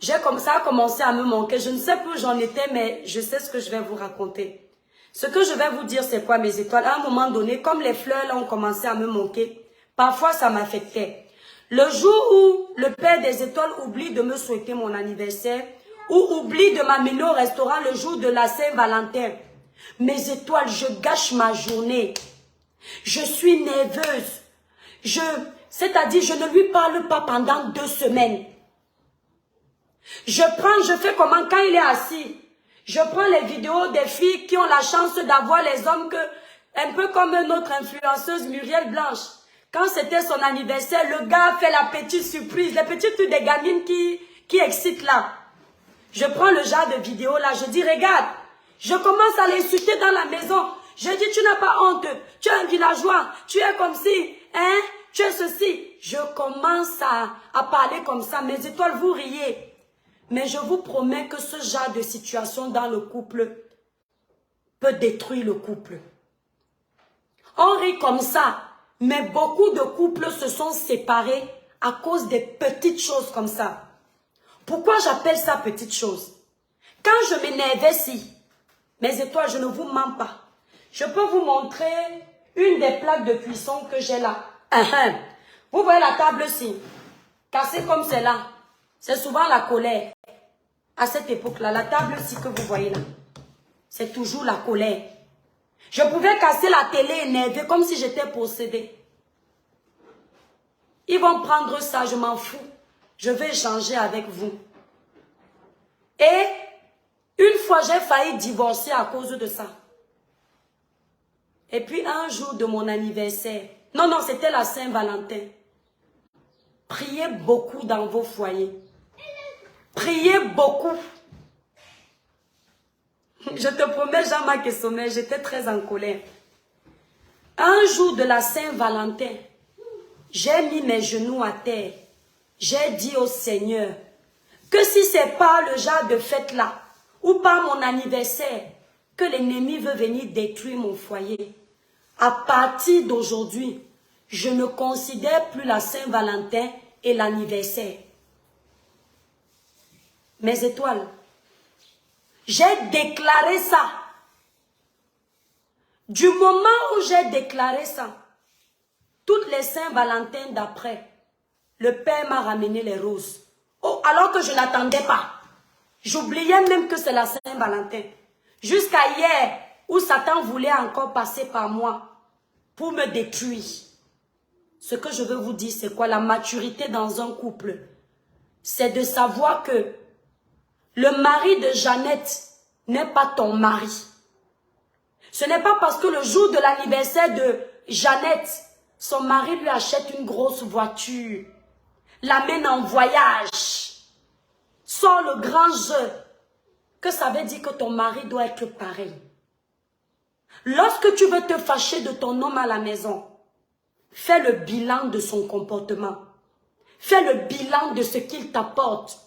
Speaker 1: Ça a commencé à me manquer. Je ne sais plus où j'en étais, mais je sais ce que je vais vous raconter. Ce que je vais vous dire, c'est quoi mes étoiles? À un moment donné, comme les fleurs là ont commencé à me manquer, parfois ça m'affectait. Le jour où le Père des étoiles oublie de me souhaiter mon anniversaire, ou oublie de m'amener au restaurant le jour de la Saint-Valentin, mes étoiles, je gâche ma journée. Je suis nerveuse. C'est-à-dire, je ne lui parle pas pendant 2 semaines. Je fais comment quand il est assis. Je prends les vidéos des filles qui ont la chance d'avoir les hommes un peu comme notre influenceuse Muriel Blanche. Quand c'était son anniversaire, le gars fait la petite surprise, les petites trucs des gamines qui excitent là. Je prends le genre de vidéo là, je dis regarde, je commence à l'insulter dans la maison. Je dis tu n'as pas honte, tu es un villageois, tu es comme si, hein, tu es ceci. Je commence à parler comme ça, mes étoiles vous riez. Mais je vous promets que ce genre de situation dans le couple peut détruire le couple. On rit comme ça, mais beaucoup de couples se sont séparés à cause des petites choses comme ça. Pourquoi j'appelle ça petites choses? Quand je m'énervais si, mes étoiles, je ne vous mens pas. Je peux vous montrer une des plaques de cuisson que j'ai là. Vous voyez la table-ci, cassée comme celle-là. C'est souvent la colère. À cette époque-là, la table-ci que vous voyez là, c'est toujours la colère. Je pouvais casser la télé énervée comme si j'étais possédée. Ils vont prendre ça, je m'en fous. Je vais échanger avec vous. Et une fois, j'ai failli divorcer à cause de ça. Et puis un jour de mon anniversaire, non, c'était la Saint-Valentin. Priez beaucoup dans vos foyers. Priez beaucoup. Je te promets, Jean-Marc et Sommet, j'étais très en colère. Un jour de la Saint-Valentin, j'ai mis mes genoux à terre. J'ai dit au Seigneur que si ce n'est pas le genre de fête là, ou pas mon anniversaire, que l'ennemi veut venir détruire mon foyer. À partir d'aujourd'hui, je ne considère plus la Saint-Valentin et l'anniversaire. Mes étoiles, j'ai déclaré ça. Du moment où j'ai déclaré ça, toutes les Saint-Valentin d'après, le Père m'a ramené les roses. Oh, alors que je n'attendais pas. J'oubliais même que c'est la Saint-Valentin. Jusqu'à hier, où Satan voulait encore passer par moi pour me détruire. Ce que je veux vous dire, c'est quoi? La maturité dans un couple, c'est de savoir que le mari de Jeannette n'est pas ton mari. Ce n'est pas parce que le jour de l'anniversaire de Jeannette, son mari lui achète une grosse voiture, l'amène en voyage, sort le grand jeu, que ça veut dire que ton mari doit être pareil. Lorsque tu veux te fâcher de ton homme à la maison, fais le bilan de son comportement. Fais le bilan de ce qu'il t'apporte.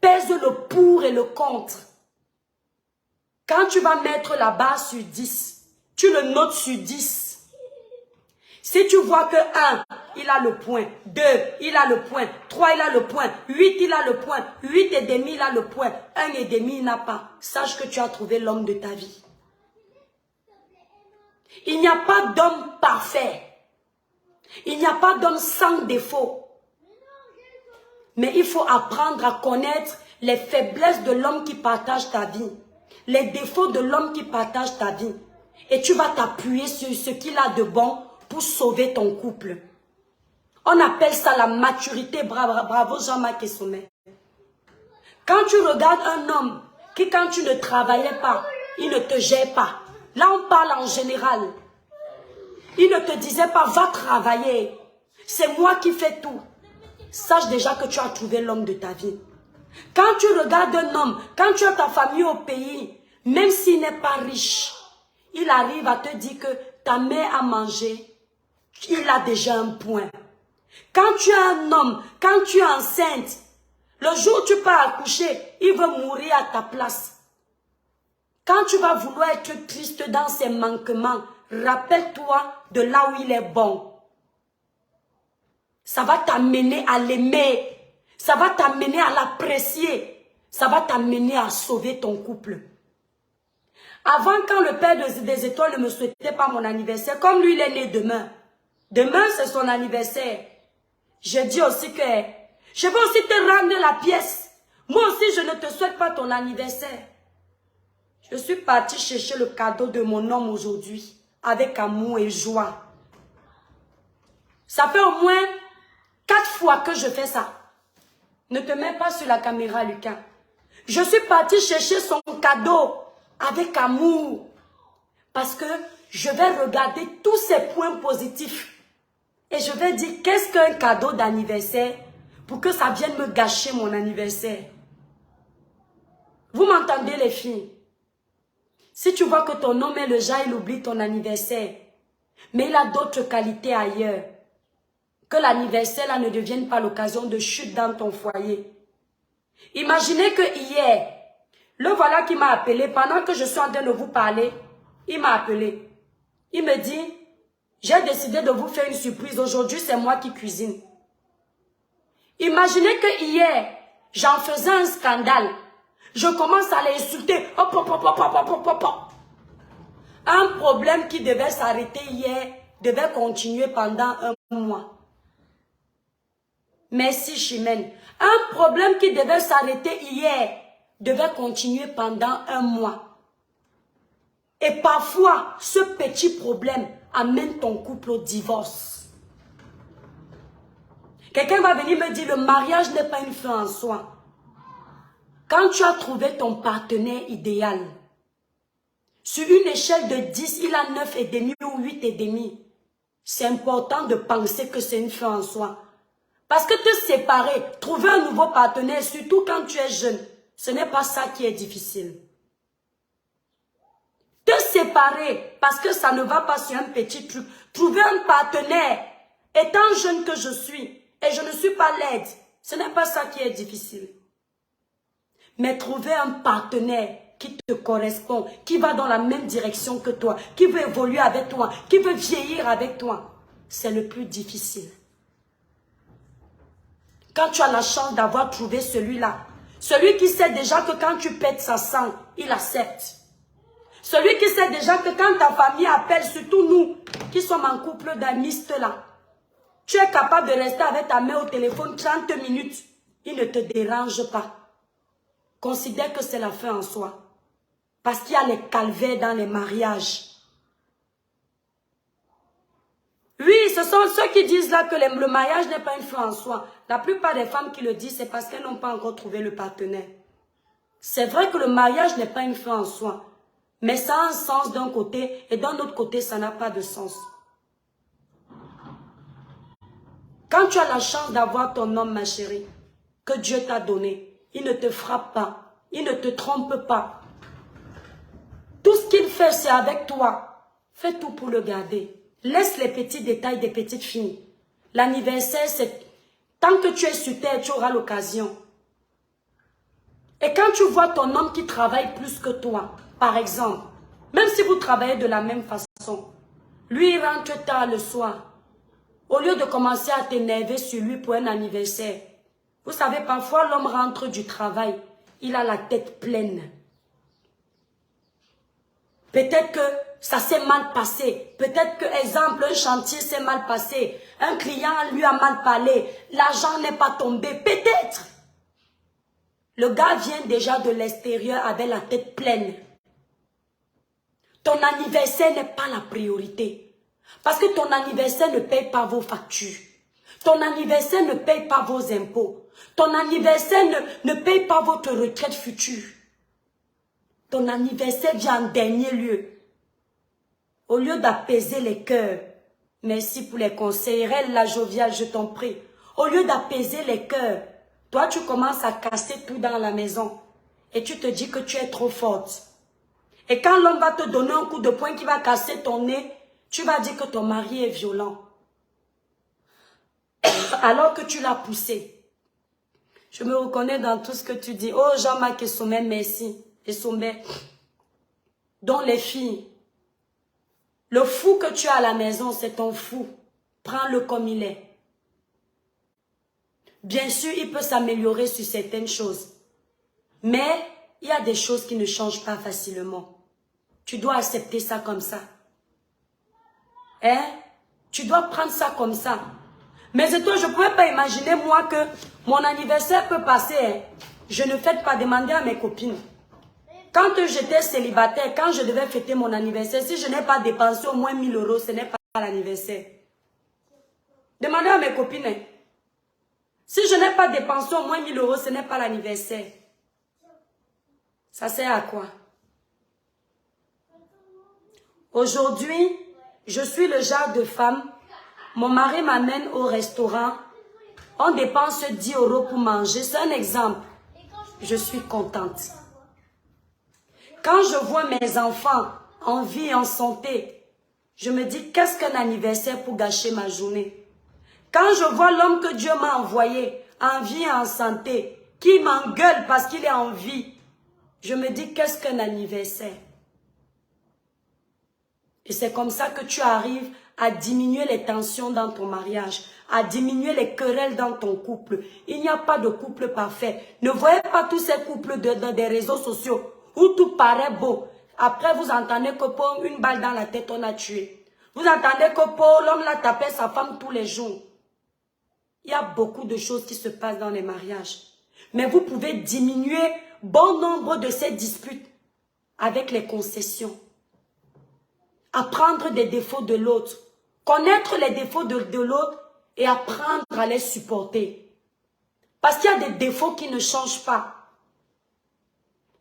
Speaker 1: Pèse le pour et le contre. Quand tu vas mettre la barre sur 10, tu le notes sur 10. Si tu vois que 1, il a le point, 2, il a le point, 3, il a le point, 8, il a le point, 8 et demi, il a le point, 1 et demi, il n'a pas. Sache que tu as trouvé l'homme de ta vie. Il n'y a pas d'homme parfait. Il n'y a pas d'homme sans défaut. Mais il faut apprendre à connaître les faiblesses de l'homme qui partage ta vie. Les défauts de l'homme qui partage ta vie. Et tu vas t'appuyer sur ce qu'il a de bon pour sauver ton couple. On appelle ça la maturité. Bravo Jean-Marc et Sommet. Quand tu regardes un homme qui, quand tu ne travaillais pas, il ne te gère pas. Là, on parle en général. Il ne te disait pas, va travailler. C'est moi qui fais tout. Sache déjà que tu as trouvé l'homme de ta vie. Quand tu regardes un homme, quand tu as ta famille au pays, même s'il n'est pas riche, il arrive à te dire que ta mère a mangé, il a déjà un point. Quand tu es un homme, quand tu es enceinte, le jour où tu pars accoucher, il veut mourir à ta place. Quand tu vas vouloir être triste dans ses manquements, rappelle-toi de là où il est bon. Ça va t'amener à l'aimer. Ça va t'amener à l'apprécier. Ça va t'amener à sauver ton couple. Avant, quand le père des étoiles ne me souhaitait pas mon anniversaire, comme lui, il est né demain. Demain, c'est son anniversaire. Je dis aussi que je vais aussi te rendre la pièce. Moi aussi, je ne te souhaite pas ton anniversaire. Je suis partie chercher le cadeau de mon homme aujourd'hui, avec amour et joie. Ça fait au moins 4 fois que je fais ça. Ne te mets pas sur la caméra, Lucas. Je suis partie chercher son cadeau avec amour. Parce que je vais regarder tous ses points positifs. Et je vais dire, qu'est-ce qu'un cadeau d'anniversaire pour que ça vienne me gâcher mon anniversaire. Vous m'entendez les filles? Si tu vois que ton homme est le genre, il oublie ton anniversaire. Mais il a d'autres qualités ailleurs. Que l'anniversaire là ne devienne pas l'occasion de chute dans ton foyer. Imaginez que hier, le voilà qui m'a appelé, pendant que je suis en train de vous parler, il m'a appelé. Il me dit, j'ai décidé de vous faire une surprise, aujourd'hui c'est moi qui cuisine. Imaginez que hier, j'en faisais un scandale. Je commence à l'insulter. Un problème qui devait s'arrêter hier, devait continuer pendant un mois. Merci Chimène. Un problème qui devait s'arrêter hier, devait continuer pendant un mois. Et parfois, ce petit problème amène ton couple au divorce. Quelqu'un va venir me dire, le mariage n'est pas une fin en soi. Quand tu as trouvé ton partenaire idéal, sur une échelle de 10, il a 9,5 ou 8,5. C'est important de penser que c'est une fin en soi. Parce que te séparer, trouver un nouveau partenaire, surtout quand tu es jeune, ce n'est pas ça qui est difficile. Te séparer, parce que ça ne va pas sur un petit truc. Trouver un partenaire, étant jeune que je suis, et je ne suis pas laide, ce n'est pas ça qui est difficile. Mais trouver un partenaire qui te correspond, qui va dans la même direction que toi, qui veut évoluer avec toi, qui veut vieillir avec toi, c'est le plus difficile. Quand tu as la chance d'avoir trouvé celui-là, celui qui sait déjà que quand tu pètes sa sang, il accepte. Celui qui sait déjà que quand ta famille appelle, surtout nous, qui sommes en couple d'amis là, tu es capable de rester avec ta mère au téléphone 30 minutes, il ne te dérange pas. Considère que c'est la fin en soi. Parce qu'il y a les calvaires dans les mariages. Oui, ce sont ceux qui disent là que le mariage n'est pas une fin en soi. La plupart des femmes qui le disent, c'est parce qu'elles n'ont pas encore trouvé le partenaire. C'est vrai que le mariage n'est pas une fin en soi. Mais ça a un sens d'un côté et d'un autre côté, ça n'a pas de sens. Quand tu as la chance d'avoir ton homme, ma chérie, que Dieu t'a donné, il ne te frappe pas, il ne te trompe pas. Tout ce qu'il fait, c'est avec toi. Fais tout pour le garder. Laisse les petits détails des petites filles. L'anniversaire, c'est... Tant que tu es sur terre, tu auras l'occasion. Et quand tu vois ton homme qui travaille plus que toi, par exemple, même si vous travaillez de la même façon, lui, il rentre tard le soir. Au lieu de commencer à t'énerver sur lui pour un anniversaire, vous savez, parfois l'homme rentre du travail, il a la tête pleine. Peut-être que ça s'est mal passé. Peut-être que, exemple, un chantier s'est mal passé. Un client lui a mal parlé. L'argent n'est pas tombé. Peut-être. Le gars vient déjà de l'extérieur avec la tête pleine. Ton anniversaire n'est pas la priorité. Parce que ton anniversaire ne paye pas vos factures. Ton anniversaire ne paye pas vos impôts. Ton anniversaire ne paye pas votre retraite future. Ton anniversaire vient en dernier lieu. Au lieu d'apaiser les cœurs, merci pour les conseils, la joviale, je t'en prie. Au lieu d'apaiser les cœurs, toi tu commences à casser tout dans la maison. Et tu te dis que tu es trop forte. Et quand l'homme va te donner un coup de poing qui va casser ton nez, tu vas dire que ton mari est violent. Alors que tu l'as poussé. Je me reconnais dans tout ce que tu dis. Oh Jean-Marc et Sommet, merci. Et Sommet. Dont les filles. Le fou que tu as à la maison, c'est ton fou. Prends-le comme il est. Bien sûr, il peut s'améliorer sur certaines choses. Mais il y a des choses qui ne changent pas facilement. Tu dois accepter ça comme ça. Hein? Tu dois prendre ça comme ça. Mais toi, je ne pouvais pas imaginer, moi, que mon anniversaire peut passer. Hein. Je ne fête pas, demander à mes copines. Quand j'étais célibataire, quand je devais fêter mon anniversaire, si je n'ai pas dépensé au moins 1000 €, ce n'est pas l'anniversaire. Demandez à mes copines. Hein. Si je n'ai pas dépensé au moins 1000 €, ce n'est pas l'anniversaire. Ça sert à quoi? Aujourd'hui, je suis le genre de femme, mon mari m'amène au restaurant, on dépense 10 € pour manger, c'est un exemple. Je suis contente. Quand je vois mes enfants en vie et en santé, je me dis qu'est-ce qu'un anniversaire pour gâcher ma journée. Quand je vois l'homme que Dieu m'a envoyé en vie et en santé, qui m'engueule parce qu'il est en vie, je me dis qu'est-ce qu'un anniversaire. Et c'est comme ça que tu arrives à diminuer les tensions dans ton mariage, à diminuer les querelles dans ton couple. Il n'y a pas de couple parfait. Ne voyez pas tous ces couples dans des réseaux sociaux où tout paraît beau. Après, vous entendez que pour une balle dans la tête, on a tué. Vous entendez que pour l'homme l'a tapé sa femme tous les jours. Il y a beaucoup de choses qui se passent dans les mariages. Mais vous pouvez diminuer bon nombre de ces disputes avec les concessions. Apprendre des défauts de l'autre. Connaître les défauts de l'autre et apprendre à les supporter. Parce qu'il y a des défauts qui ne changent pas.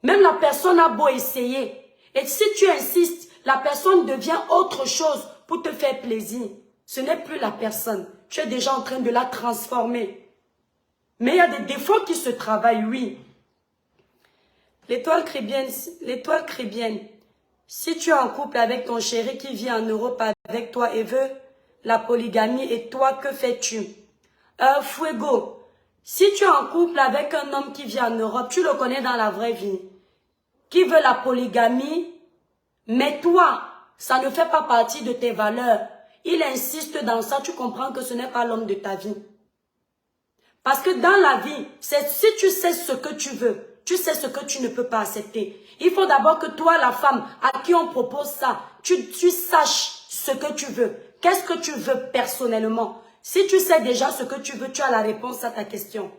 Speaker 1: Même la personne a beau essayer. Et si tu insistes, la personne devient autre chose pour te faire plaisir. Ce n'est plus la personne. Tu es déjà en train de la transformer. Mais il y a des défauts qui se travaillent, oui. L'étoile chrétienne. Si tu es en couple avec ton chéri qui vit en Europe avec toi et veut la polygamie, et toi, que fais-tu? Fuego, si tu es en couple avec un homme qui vit en Europe, tu le connais dans la vraie vie, qui veut la polygamie, mais toi, ça ne fait pas partie de tes valeurs. Il insiste dans ça, tu comprends que ce n'est pas l'homme de ta vie. Parce que dans la vie, si tu sais ce que tu veux, tu sais ce que tu ne peux pas accepter. Il faut d'abord que toi, la femme, à qui on propose ça, tu saches ce que tu veux. Qu'est-ce que tu veux personnellement? Si tu sais déjà ce que tu veux, tu as la réponse à ta question.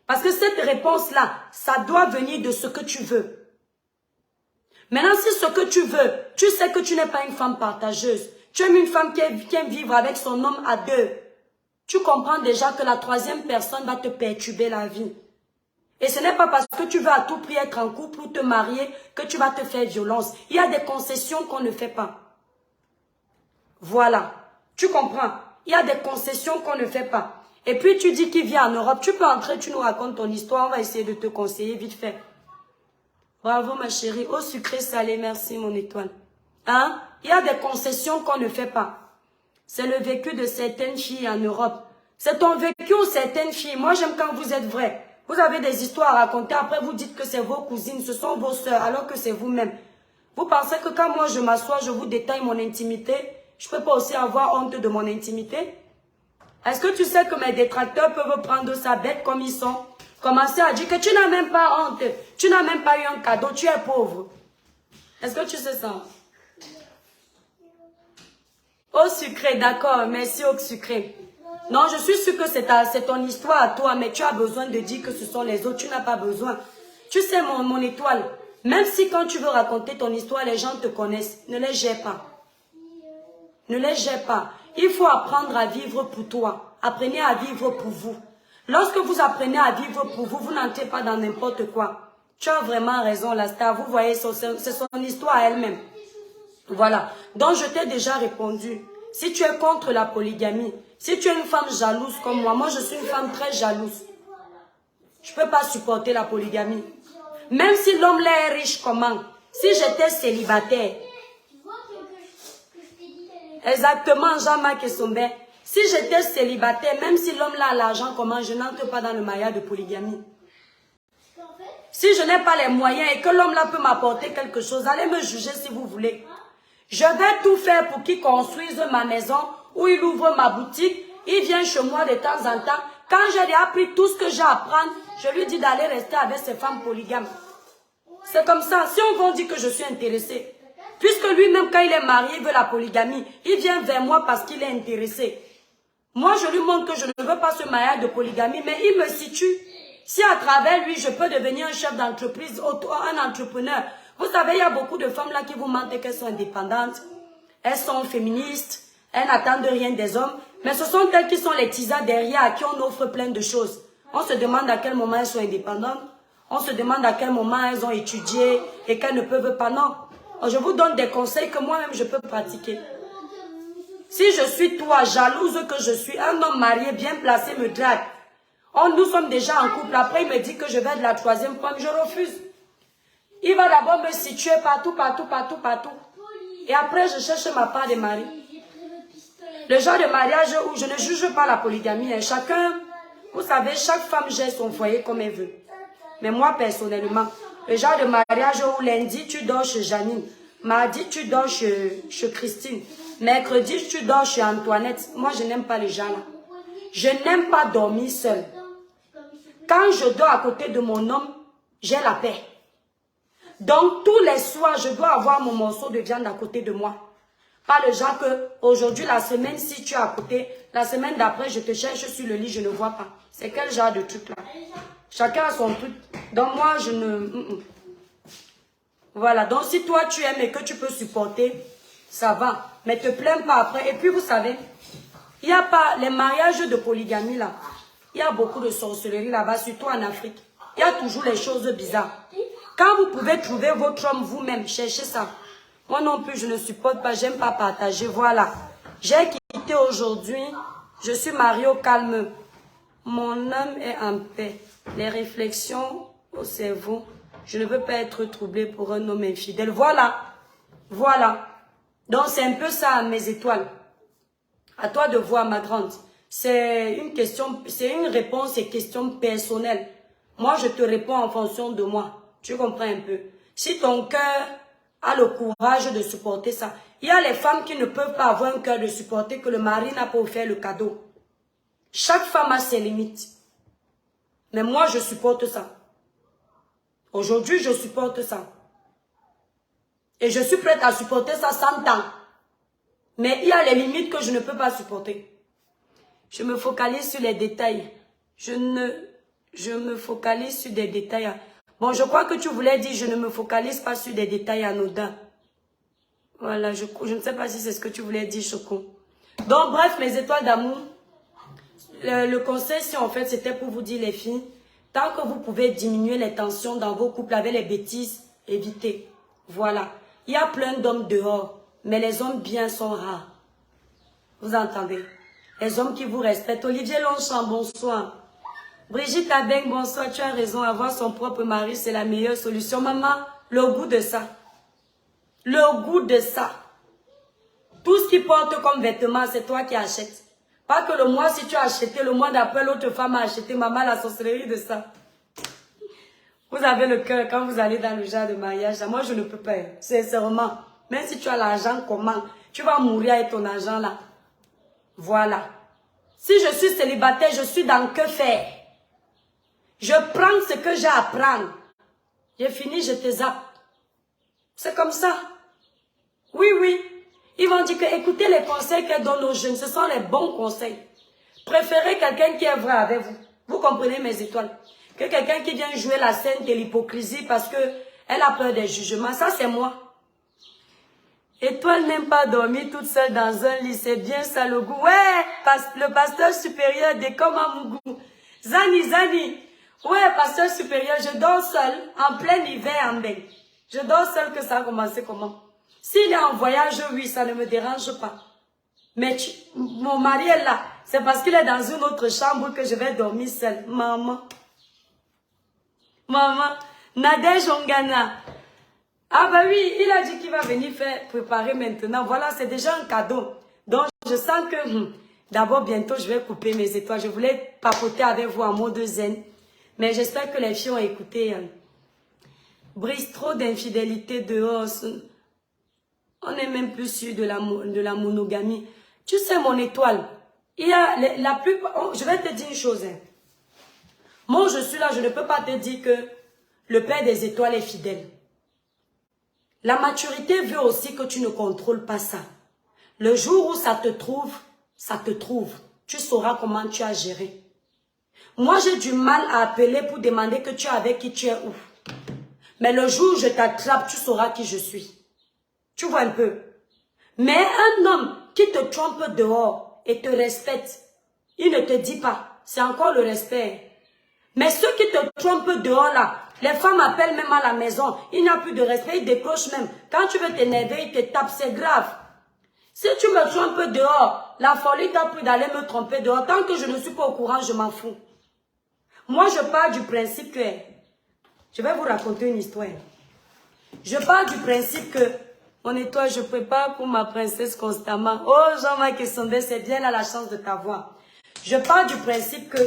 Speaker 1: Parce que cette réponse-là, ça doit venir de ce que tu veux. Maintenant, si ce que tu veux, tu sais que tu n'es pas une femme partageuse. Tu aimes une femme qui aime vivre avec son homme à deux. Tu comprends déjà que la troisième personne va te perturber la vie. Et ce n'est pas parce que tu veux à tout prix être en couple ou te marier que tu vas te faire violence. Il y a des concessions qu'on ne fait pas. Voilà. Tu comprends? Il y a des concessions qu'on ne fait pas. Et puis tu dis qu'il vient en Europe. Tu peux entrer, tu nous racontes ton histoire. On va essayer de te conseiller vite fait. Bravo ma chérie. Au sucré salé, merci mon étoile. Hein? Il y a des concessions qu'on ne fait pas. C'est le vécu de certaines filles en Europe. C'est ton vécu ou certaines filles. Moi, j'aime quand vous êtes vrai. Vous avez des histoires à raconter. Après, vous dites que c'est vos cousines, ce sont vos sœurs, alors que c'est vous-même. Vous pensez que quand moi, je m'assois, je vous détaille mon intimité, je ne peux pas aussi avoir honte de mon intimité? Est-ce que tu sais que mes détracteurs peuvent prendre ça bête comme ils sont? Commencer à dire que tu n'as même pas honte. Tu n'as même pas eu un cadeau, tu es pauvre. Est-ce que tu sais ça? Au sucré, d'accord, merci au sucré. Non, je suis sûre que c'est ton histoire à toi, mais tu as besoin de dire que ce sont les autres, tu n'as pas besoin. Tu sais, mon étoile, même si quand tu veux raconter ton histoire, les gens te connaissent, ne les gère pas. Ne les gère pas. Il faut apprendre à vivre pour toi. Apprenez à vivre pour vous. Lorsque vous apprenez à vivre pour vous, vous n'entrez pas dans n'importe quoi. Tu as vraiment raison, la star. Vous voyez, c'est son histoire à elle-même. Voilà. Donc, je t'ai déjà répondu. Si tu es contre la polygamie, si tu es une femme jalouse comme moi je suis une femme très jalouse. Je ne peux pas supporter la polygamie. Même si l'homme là est riche, comment? Si j'étais célibataire. Exactement, Jean-Marc et Sombé. Si j'étais célibataire, même si l'homme là a l'argent, comment? Je n'entre pas dans le mariage de polygamie. Si je n'ai pas les moyens et que l'homme là peut m'apporter quelque chose, allez me juger si vous voulez. Je vais tout faire pour qu'il construise ma maison ou il ouvre ma boutique. Il vient chez moi de temps en temps. Quand j'ai appris tout ce que j'ai à apprendre, je lui dis d'aller rester avec ces femmes polygames. C'est comme ça. Si on va dire que je suis intéressée, puisque lui-même, quand il est marié, il veut la polygamie, il vient vers moi parce qu'il est intéressé. Moi, je lui montre que je ne veux pas ce mariage de polygamie, mais il me situe. Si à travers lui, je peux devenir un chef d'entreprise, un entrepreneur. Vous savez, il y a beaucoup de femmes là qui vous mentent qu'elles sont indépendantes. Elles sont féministes. Elles n'attendent rien des hommes. Mais ce sont elles qui sont les tisas derrière à qui on offre plein de choses. On se demande à quel moment elles sont indépendantes. On se demande à quel moment elles ont étudié et qu'elles ne peuvent pas. Non. Je vous donne des conseils que moi-même je peux pratiquer. Si je suis toi, jalouse que je suis, un homme marié bien placé me drague. Nous sommes déjà en couple. Après, il me dit que je vais de la troisième femme. Je refuse. Il va d'abord me situer partout. Et après, je cherche ma part de mari. Le genre de mariage où je ne juge pas la polygamie. Hein. Chacun, vous savez, chaque femme gère son foyer comme elle veut. Mais moi, personnellement, le genre de mariage où lundi, tu dors chez Janine. Mardi, tu dors chez Christine. Mercredi, tu dors chez Antoinette. Moi, je n'aime pas les gens là. Je n'aime pas dormir seule. Quand je dors à côté de mon homme, j'ai la paix. Donc, tous les soirs, je dois avoir mon morceau de viande à côté de moi. Pas le genre que, aujourd'hui, la semaine, si tu es à côté, la semaine d'après, je te cherche sur le lit, je ne vois pas. C'est quel genre de truc là? Chacun a son truc. Donc, moi, je ne... Voilà. Donc, si toi, tu aimes et que tu peux supporter, ça va. Mais te plains pas après. Et puis, vous savez, il n'y a pas les mariages de polygamie là. Il y a beaucoup de sorcellerie là-bas, surtout en Afrique. Il y a toujours les choses bizarres. Quand vous pouvez trouver votre homme vous-même, cherchez ça. Moi non plus, je ne supporte pas, j'aime pas partager. Voilà. J'ai quitté aujourd'hui. Je suis mariée au calme. Mon âme est en paix. Les réflexions au cerveau. Je ne veux pas être troublée pour un homme infidèle. Voilà. Voilà. Donc c'est un peu ça, mes étoiles. À toi de voir, ma grande. C'est une question, c'est une réponse et question personnelle. Moi, je te réponds en fonction de moi. Tu comprends un peu? Si ton cœur a le courage de supporter ça. Il y a les femmes qui ne peuvent pas avoir un cœur de supporter que le mari n'a pas offert le cadeau. Chaque femme a ses limites. Mais moi, je supporte ça. Aujourd'hui, je supporte ça. Et je suis prête à supporter ça 100 ans. Mais il y a les limites que je ne peux pas supporter. Je me focalise sur les détails. Je me focalise sur des détails. Bon, je crois que tu voulais dire, je ne me focalise pas sur des détails anodins. Voilà, je ne sais pas si c'est ce que tu voulais dire, Choco. Donc, bref, mes étoiles d'amour, le conseil, si en fait, c'était pour vous dire, les filles, tant que vous pouvez diminuer les tensions dans vos couples avec les bêtises, évitez. Voilà. Il y a plein d'hommes dehors, mais les hommes bien sont rares. Vous entendez? Les hommes qui vous respectent. Olivier Longchamp, bonsoir. Brigitte Abeng, bonsoir. Tu as raison, avoir son propre mari, c'est la meilleure solution. Maman, le goût de ça. Le goût de ça. Tout ce qui porte comme vêtements, c'est toi qui achètes. Pas que le mois, si tu as acheté, le mois d'après, l'autre femme a acheté. Maman, la sorcellerie de ça. Vous avez le cœur quand vous allez dans le genre de mariage. Moi, je ne peux pas. Sincèrement. Même si tu as l'argent, comment? Tu vas mourir avec ton argent là. Voilà. Si je suis célibataire, je suis dans que faire. Je prends ce que j'ai à prendre. J'ai fini, je te zappe. C'est comme ça. Oui, oui. Ils vont dire que écoutez les conseils qu'elle donne aux jeunes. Ce sont les bons conseils. Préférez quelqu'un qui est vrai avec vous. Vous comprenez mes étoiles? Que quelqu'un qui vient jouer la scène de l'hypocrisie parce que elle a peur des jugements. Ça, c'est moi. Étoile n'aime pas dormir toute seule dans un lit. C'est bien ça le goût. Ouais, le pasteur supérieur de Komamougou. Zani. Ouais, pasteur supérieur, je dors seule en plein hiver en bain. Je dors seule que ça a commencé comment? S'il est en voyage, oui, ça ne me dérange pas. Mais mon mari est là. C'est parce qu'il est dans une autre chambre que je vais dormir seule. Maman. Nadège Ongana. Ah bah oui, il a dit qu'il va venir préparer maintenant. Voilà, c'est déjà un cadeau. Donc, je sens que d'abord, bientôt, je vais couper mes étoiles. Je voulais papoter avec vous en mode zen. Mais j'espère que les filles ont écouté. Brise trop d'infidélité dehors. On n'est même plus sûr de la monogamie. Tu sais, mon étoile, il y a la plupart... Je vais te dire une chose. Hein. Moi, je suis là, je ne peux pas te dire que le Père des étoiles est fidèle. La maturité veut aussi que tu ne contrôles pas ça. Le jour où ça te trouve, ça te trouve. Tu sauras comment tu as géré. Moi, j'ai du mal à appeler pour demander que tu es avec qui tu es où. Mais le jour où je t'attrape, tu sauras qui je suis. Tu vois un peu. Mais un homme qui te trompe dehors et te respecte, il ne te dit pas. C'est encore le respect. Mais ceux qui te trompent dehors là, les femmes appellent même à la maison. Il n'y a plus de respect, ils décrochent même. Quand tu veux t'énerver, ils te tapent, c'est grave. Si tu me trompes dehors, la folie t'a pris d'aller me tromper dehors. Tant que je ne suis pas au courant, je m'en fous. Moi, je pars du principe que... Je vais vous raconter une histoire. Je pars du principe que... Mon étoile, je prépare pour ma princesse constamment. Oh, Jean-Marc Essondé, c'est bien là la chance de t'avoir. Je pars du principe que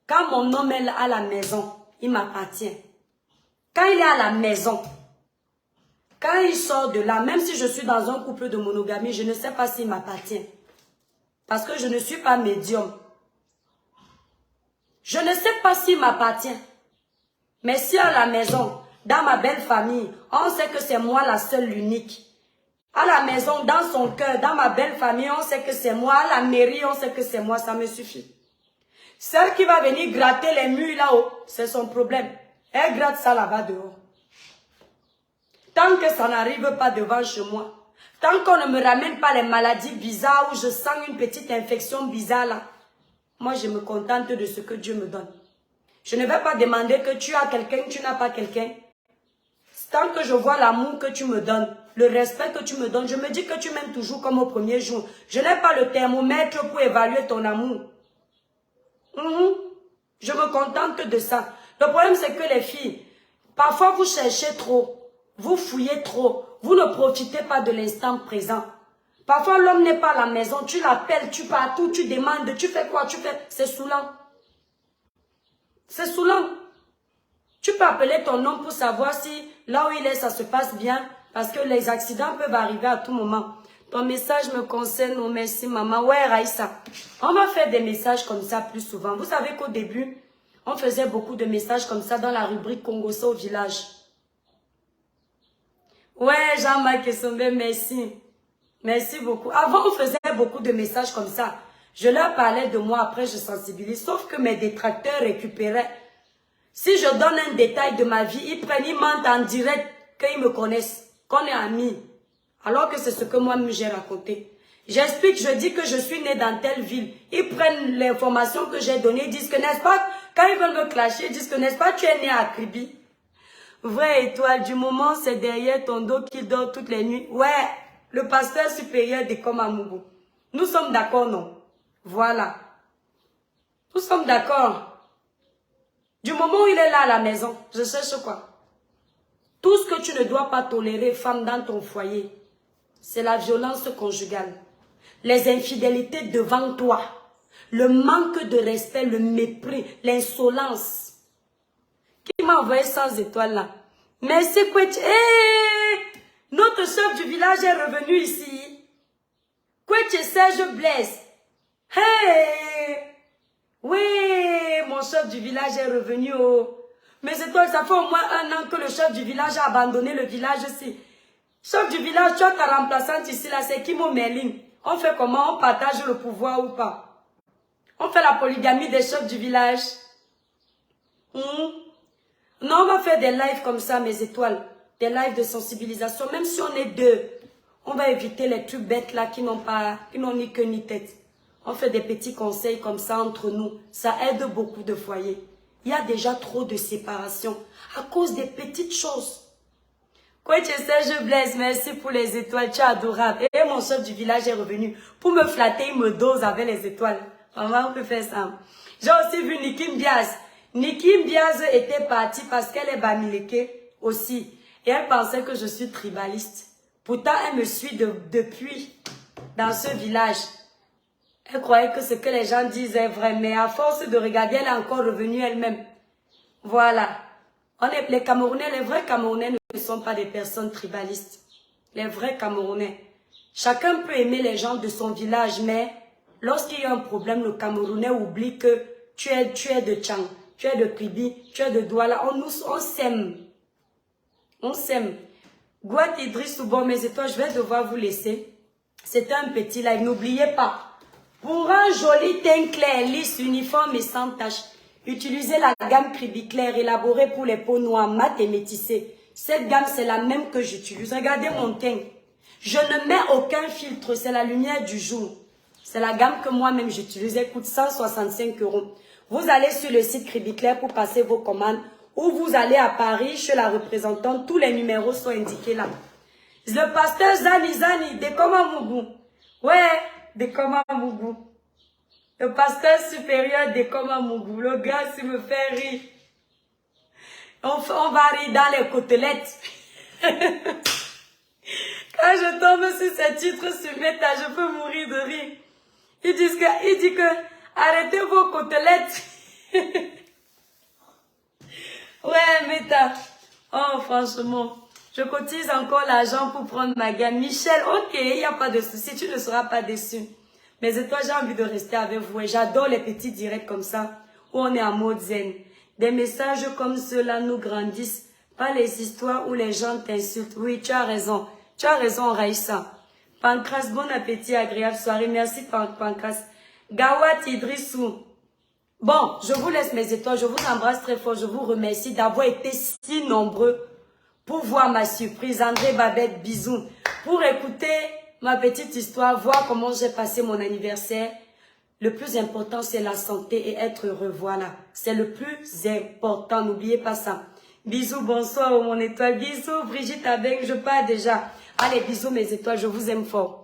Speaker 1: quand mon homme est à la maison, il m'appartient. Quand il est à la maison, quand il sort de là, même si je suis dans un couple de monogamie, je ne sais pas s'il m'appartient. Parce que je ne suis pas médium. Je ne sais pas s'il m'appartient. Mais si à la maison, dans ma belle famille, on sait que c'est moi la seule, l'unique. À la maison, dans son cœur, dans ma belle famille, on sait que c'est moi. À la mairie, on sait que c'est moi, ça me suffit. Celle qui va venir gratter les murs là-haut, c'est son problème. Elle gratte ça là-bas dehors. Tant que ça n'arrive pas devant chez moi, tant qu'on ne me ramène pas les maladies bizarres où je sens une petite infection bizarre là, moi je me contente de ce que Dieu me donne. Je ne vais pas demander que tu as quelqu'un, tu n'as pas quelqu'un. Tant que je vois l'amour que tu me donnes, le respect que tu me donnes, je me dis que tu m'aimes toujours comme au premier jour. Je n'ai pas le thermomètre pour évaluer ton amour. Je me contente de ça. Le problème c'est que les filles, parfois vous cherchez trop, vous fouillez trop, vous ne profitez pas de l'instant présent. Parfois l'homme n'est pas à la maison, tu l'appelles, tu partout, tu demandes, tu fais quoi, tu fais, c'est saoulant. C'est saoulant. Tu peux appeler ton homme pour savoir si là où il est, ça se passe bien. Parce que les accidents peuvent arriver à tout moment. Ton message me concerne, oh merci maman. Ouais Raïssa, on va faire des messages comme ça plus souvent. Vous savez qu'au début, on faisait beaucoup de messages comme ça dans la rubrique Congosso au village. Ouais Jean-Marc Essombe, merci. Merci beaucoup. Avant, on faisait beaucoup de messages comme ça. Je leur parlais de moi, après je sensibilise. Sauf que mes détracteurs récupéraient. Si je donne un détail de ma vie, ils prennent, ils mentent en direct qu'ils me connaissent, qu'on est amis. Alors que c'est ce que moi-même j'ai raconté. J'explique, je dis que je suis née dans telle ville. Ils prennent l'information que j'ai donnée, ils disent que n'est-ce pas, quand ils veulent me clasher, ils disent que n'est-ce pas, tu es née à Kribi. Vraie étoile, du moment c'est derrière ton dos qui dort toutes les nuits. Ouais, le pasteur supérieur de Komamougou. Nous sommes d'accord, non? Voilà. Nous sommes d'accord. Du moment où il est là à la maison, je cherche quoi? Tout ce que tu ne dois pas tolérer, femme, dans ton foyer, c'est la violence conjugale. Les infidélités devant toi. Le manque de respect, le mépris, l'insolence. Qui m'a envoyé 100 étoiles là? Merci, Kweche. Hey! Notre chef du village est revenu ici. Kweche Serge Blaise. Hey! Oui, mon chef du village est revenu. Oh. Mais c'est toi, ça fait au moins 1 an que le chef du village a abandonné le village ici. Chef du village, tu as ta remplaçante ici, là, c'est Kimo Merlin. On fait comment? On partage le pouvoir ou pas? On fait la polygamie des chefs du village. Non, on va faire des lives comme ça, mes étoiles. Des lives de sensibilisation. Même si on est 2, on va éviter les trucs bêtes là qui n'ont ni queue ni tête. On fait des petits conseils comme ça entre nous. Ça aide beaucoup de foyers. Il y a déjà trop de séparation à cause des petites choses. Quoi, tu sais, je blesse. Merci pour les étoiles. Tu es adorable. Et mon chef du village est revenu. Pour me flatter, il me dose avec les étoiles. Maman, on peut faire ça. J'ai aussi vu Niki Mbiaz. Niki Mbiaz était partie parce qu'elle est bamileke aussi. Et elle pensait que je suis tribaliste. Pourtant, elle me suit depuis dans ce village. Elle croyait que ce que les gens disent est vrai, mais à force de regarder, elle est encore revenue elle-même. Voilà. Les Camerounais, les vrais Camerounais ne sont pas des personnes tribalistes. Les vrais Camerounais. Chacun peut aimer les gens de son village, mais lorsqu'il y a un problème, le Camerounais oublie que tu es de Tchang, tu es de Kribi, tu es de Douala. On s'aime. On s'aime. Gouat Idriss Soubon, mes étoiles, je vais devoir vous laisser. C'était un petit live. N'oubliez pas, pour un joli teint clair, lisse, uniforme et sans tache, utilisez la gamme Kribi Clair élaborée pour les peaux noires, mat et métissées. Cette gamme, c'est la même que j'utilise. Regardez mon teint. Je ne mets aucun filtre, c'est la lumière du jour. C'est la gamme que moi-même j'utilise, elle coûte 165 €. Vous allez sur le site Kribi Clair pour passer vos commandes, ou vous allez à Paris chez la représentante, tous les numéros sont indiqués là. Le pasteur Zani, de Komamougou. Ouais, de Komamougou. Le pasteur supérieur de Komamougou. Le gars, il me fait rire. On va rire dans les côtelettes. Quand je tombe sur ces titres sur Meta, je peux mourir de rire. Il dit que arrêtez vos côtelettes. Ouais, Meta. Oh, franchement, je cotise encore l'argent pour prendre ma gamme. Michel, ok, il n'y a pas de souci, tu ne seras pas déçu. Mais toi, j'ai envie de rester avec vous. Et j'adore les petits directs comme ça, où on est en mode zen. Des messages comme ceux-là nous grandissent. Pas les histoires où les gens t'insultent. Oui, tu as raison. Tu as raison, Raïssa. Pancras, bon appétit, agréable soirée. Merci, Pancras. Gawat Idrissou. Bon, je vous laisse mes étoiles. Je vous embrasse très fort. Je vous remercie d'avoir été si nombreux pour voir ma surprise. André Babette, bisous. Pour écouter ma petite histoire, voir comment j'ai passé mon anniversaire. Le plus important, c'est la santé et être heureux. Voilà. C'est le plus important. N'oubliez pas ça. Bisous, bonsoir, mon étoile. Bisous, Brigitte Abeng, je pars déjà. Allez, bisous, mes étoiles. Je vous aime fort.